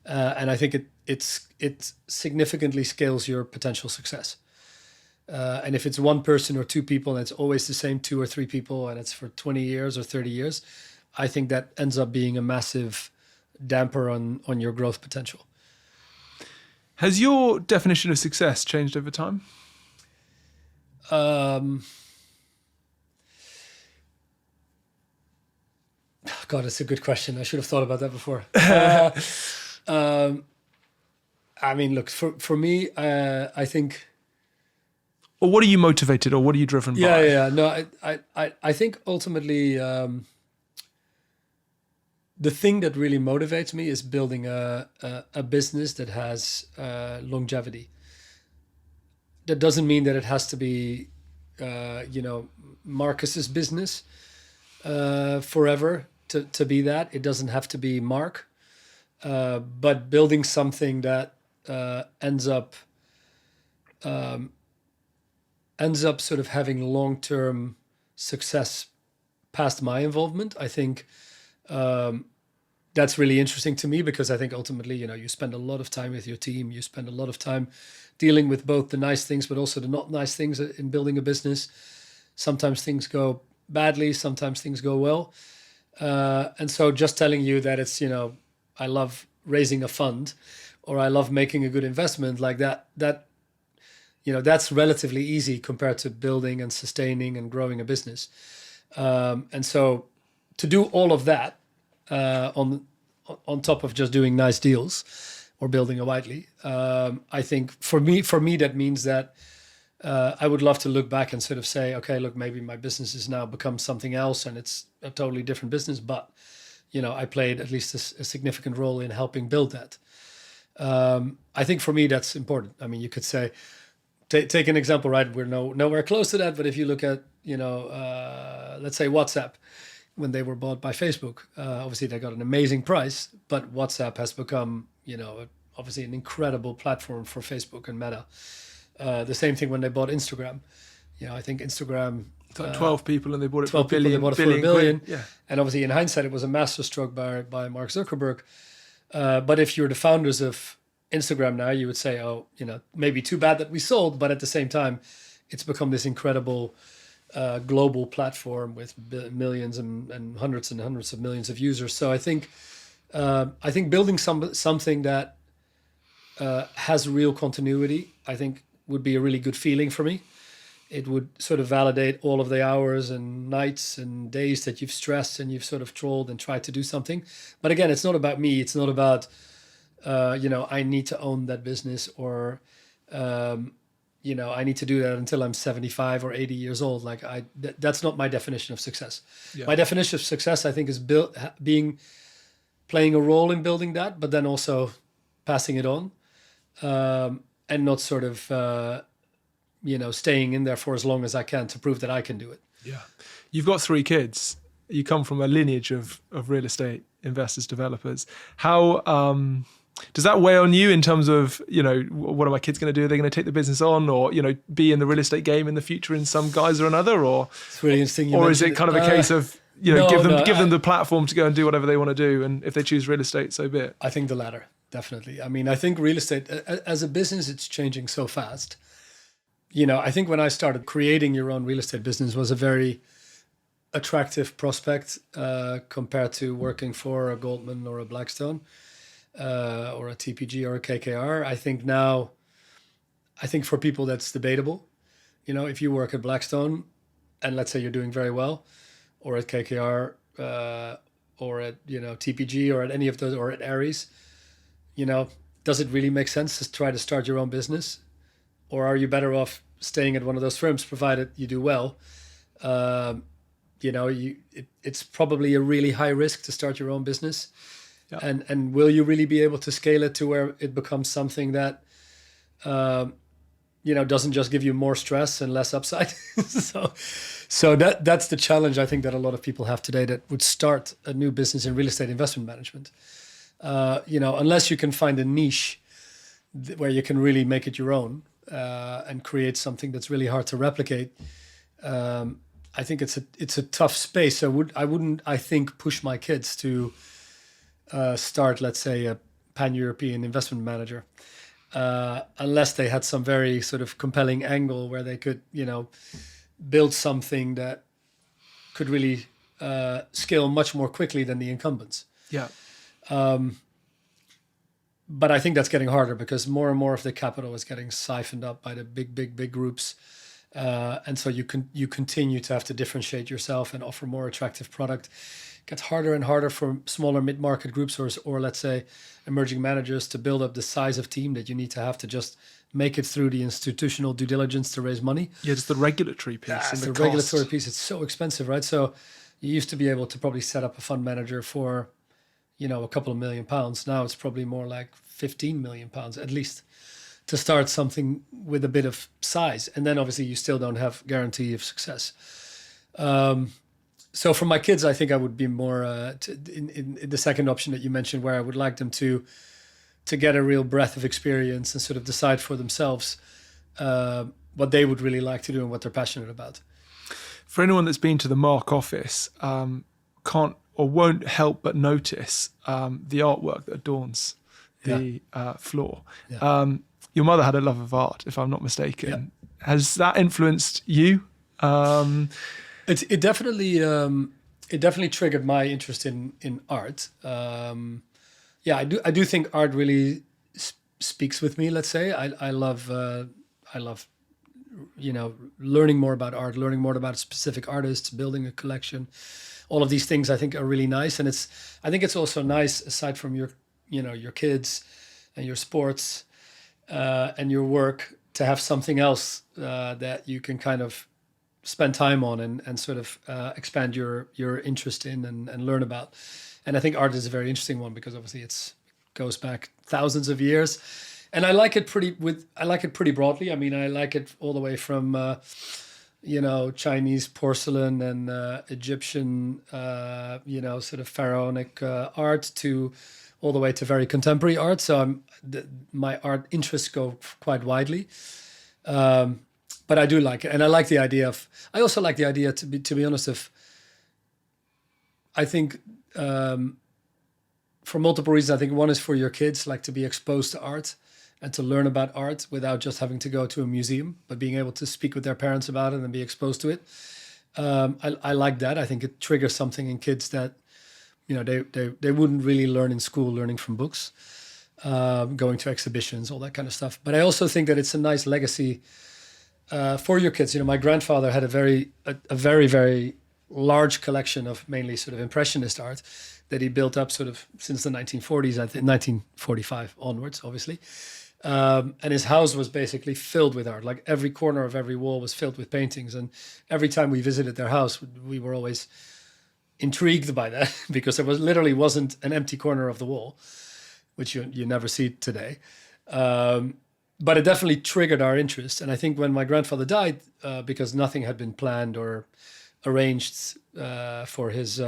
And I think it significantly scales your potential success. And if it's one person or two people, and it's always the same 2 or 3 people, and it's for 20 years or 30 years, I think that ends up being a massive damper on your growth potential. Has your definition of success changed over time? God, it's a good question. I should have thought about that before. Look, for me, I think... Or what are you motivated, or what are you driven by? Yeah. No, I think ultimately the thing that really motivates me is building a business that has longevity. That doesn't mean that it has to be Marcus's business forever to be that. It doesn't have to be Mark, but building something that ends up sort of having long-term success past my involvement. I think that's really interesting to me, because I think ultimately, you spend a lot of time with your team. You spend a lot of time dealing with both the nice things, but also the not nice things in building a business. Sometimes things go badly, sometimes things go well. And so just telling you that it's, I love raising a fund, or I love making a good investment like that, that's relatively easy compared to building and sustaining and growing a business. And so to do all of that on top of just doing nice deals or building a Whiteley, I think for me that means that I would love to look back and sort of say, okay, look, maybe my business has now become something else and it's a totally different business, but I played at least a significant role in helping build that. I think for me that's important. I mean, you could say, take an example, right? We're nowhere close to that, but if you look at let's say WhatsApp, when they were bought by Facebook, obviously they got an amazing price, but WhatsApp has become obviously an incredible platform for Facebook and Meta. The same thing when they bought Instagram. I think Instagram, it's like 12 people and they bought it for 12 people, they bought it for $1 billion. Yeah. And obviously in hindsight, it was a masterstroke by Mark Zuckerberg. But if you're the founders of Instagram now, you would say, oh, maybe too bad that we sold, but at the same time, it's become this incredible global platform with millions and hundreds of millions of users. So I think building something that has real continuity, I think would be a really good feeling for me. It would sort of validate all of the hours and nights and days that you've stressed and you've sort of trolled and tried to do something. But again, it's not about me. It's not about, I need to own that business, or, I need to do that until I'm 75 or 80 years old. Like that's not my definition of success. Yeah. My definition of success, I think, is playing a role in building that, but then also passing it on, and not sort of, staying in there for as long as I can to prove that I can do it. Yeah. You've got 3 kids. You come from a lineage of real estate investors, developers. How does that weigh on you in terms of, what are my kids going to do? Are they going to take the business on, or, be in the real estate game in the future in some guise or another? Or it's really interesting. Or is it kind of a case of, give them the platform to go and do whatever they want to do, and if they choose real estate, so be it? I think the latter, definitely. I mean, I think real estate as a business, it's changing so fast. I think when I started, creating your own real estate business was a very attractive prospect compared to working for a Goldman or a Blackstone or a TPG or a KKR. I think for people that's debatable. If you work at Blackstone and let's say you're doing very well, or at KKR or at TPG or at any of those, or at Ares, does it really make sense to try to start your own business? Or are you better off staying at one of those firms, provided you do well? It's probably a really high risk to start your own business. Yeah. And will you really be able to scale it to where it becomes something that, doesn't just give you more stress and less upside? So that's the challenge I think that a lot of people have today that would start a new business in real estate investment management. Unless you can find a niche where you can really make it your own, and create something that's really hard to replicate. I think it's a tough space. So I wouldn't push my kids to start, let's say, a pan-European investment manager, unless they had some very sort of compelling angle where they could, build something that could really scale much more quickly than the incumbents. Yeah. But I think that's getting harder because more and more of the capital is getting siphoned up by the big groups. And so you continue to have to differentiate yourself and offer more attractive product. It gets harder and harder for smaller mid-market groups or let's say emerging managers to build up the size of team that you need to have to just make it through the institutional due diligence to raise money. Yeah, it's the regulatory piece. It's the regulatory piece. It's so expensive, right? So you used to be able to probably set up a fund manager for, a couple of £1 million. Now it's probably more like £15 million at least. to start something with a bit of size, and then obviously you still don't have guarantee of success. So for my kids, I think I would be more in the second option that you mentioned, where I would like them to get a real breadth of experience and sort of decide for themselves what they would really like to do and what they're passionate about. For anyone that's been to the Mark office, can't or won't help but notice the artwork that adorns the floor. Yeah. Your mother had a love of art, if I'm not mistaken. Yeah. Has that influenced you? It definitely triggered my interest in art. I do think art really speaks with me. Let's say I love learning more about art, learning more about specific artists, building a collection. All of these things I think are really nice, and I think it's also nice, aside from your kids and your sports and your work, to have something else that you can kind of spend time on and sort of expand your interest in and learn about. And I think art is a very interesting one, because obviously it goes back thousands of years, and I like it pretty broadly. I mean, I like it all the way from Chinese porcelain and Egyptian sort of pharaonic art, to all the way to very contemporary art. So my art interests go quite widely. But I do like it, and I like the idea of. I also like the idea, to be honest, of. I think for multiple reasons. I think one is for your kids, like to be exposed to art and to learn about art without just having to go to a museum, but being able to speak with their parents about it and be exposed to it. I like that. I think it triggers something in kids that they wouldn't really learn in school, learning from books, going to exhibitions, all that kind of stuff. But I also think that it's a nice legacy. For your kids, my grandfather had a very, very large collection of mainly sort of impressionist art that he built up sort of since the 1940s, I think 1945 onwards, obviously. And his house was basically filled with art. Like every corner of every wall was filled with paintings. And every time we visited their house, we were always intrigued by that, because there wasn't an empty corner of the wall, which you never see today. But it definitely triggered our interest. And I think when my grandfather died, because nothing had been planned or arranged for his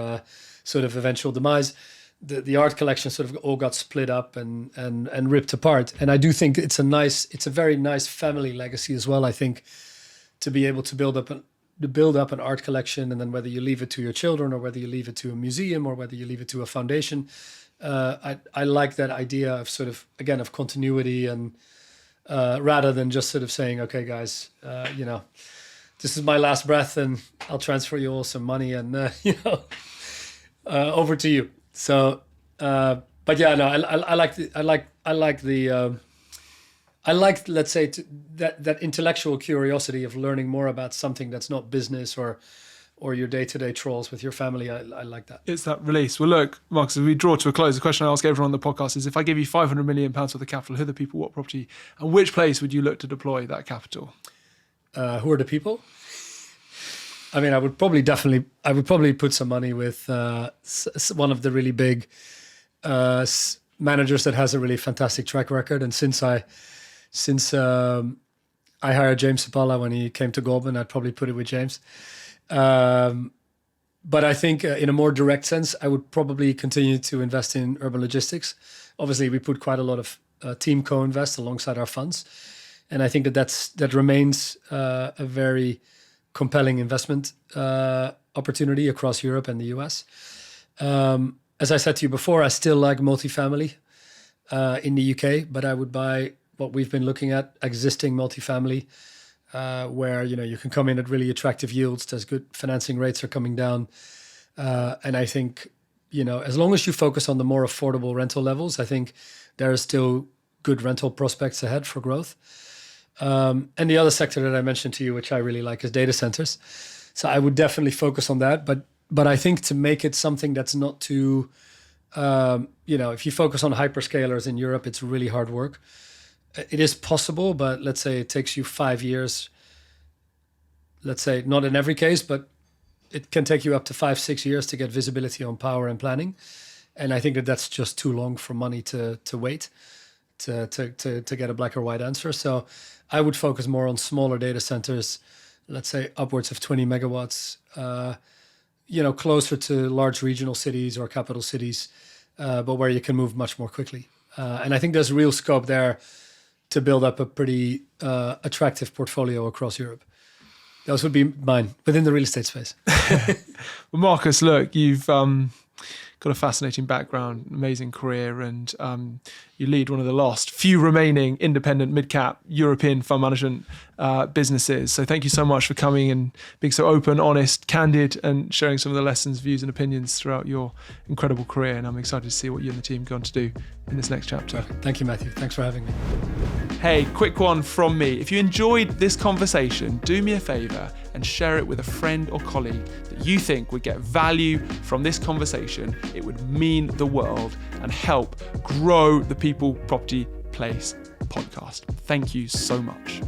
sort of eventual demise, the art collection sort of all got split up and ripped apart. And I do think it's a very nice family legacy as well. I think to be able to build up an art collection, and then whether you leave it to your children or whether you leave it to a museum or whether you leave it to a foundation, I like that idea of sort of, again, of continuity, and rather than just sort of saying, okay, guys, this is my last breath and I'll transfer you all some money and, over to you. So, but yeah, no, I like, let's say, that intellectual curiosity of learning more about something that's not business or your day-to-day trolls with your family. I like that. It's that release. Well, look, Marcus, as we draw to a close, the question I ask everyone on the podcast is, if I give you £500 million worth of capital, who are the people, what property, and which place would you look to deploy that capital? Who are the people? I mean, I would probably put some money with one of the really big managers that has a really fantastic track record. And since I hired James Sapala when he came to Goldman, I'd probably put it with James. But I think in a more direct sense, I would probably continue to invest in urban logistics. Obviously, we put quite a lot of team co-invest alongside our funds. And I think that remains a very compelling investment opportunity across Europe and the US. As I said to you before, I still like multifamily in the UK, but I would buy what we've been looking at, existing multifamily, where you can come in at really attractive yields. There's good financing rates are coming down, and I think as long as you focus on the more affordable rental levels, I think there are still good rental prospects ahead for growth. And the other sector that I mentioned to you, which I really like, is data centers. So I would definitely focus on that, but I think to make it something that's not too, if you focus on hyperscalers in Europe, it's really hard work. It is possible, but let's say it takes you 5 years. Let's say not in every case, but it can take you up to 5-6 years to get visibility on power and planning. And I think that's just too long for money to wait. to get a black or white answer. So I would focus more on smaller data centers, let's say upwards of 20 megawatts, closer to large regional cities or capital cities, but where you can move much more quickly. And I think there's real scope there to build up a pretty attractive portfolio across Europe. Those would be mine within the real estate space. Well, Marcus, look, you've got a fascinating background, amazing career, and you lead one of the last few remaining independent mid-cap European fund management businesses. So thank you so much for coming and being so open, honest, candid, and sharing some of the lessons, views, and opinions throughout your incredible career. And I'm excited to see what you and the team go on to do in this next chapter. Thank you, Matthew. Thanks for having me. Hey, quick one from me. If you enjoyed this conversation, do me a favor and share it with a friend or colleague that you think would get value from this conversation. It would mean the world and help grow the People Property Place podcast. Thank you so much.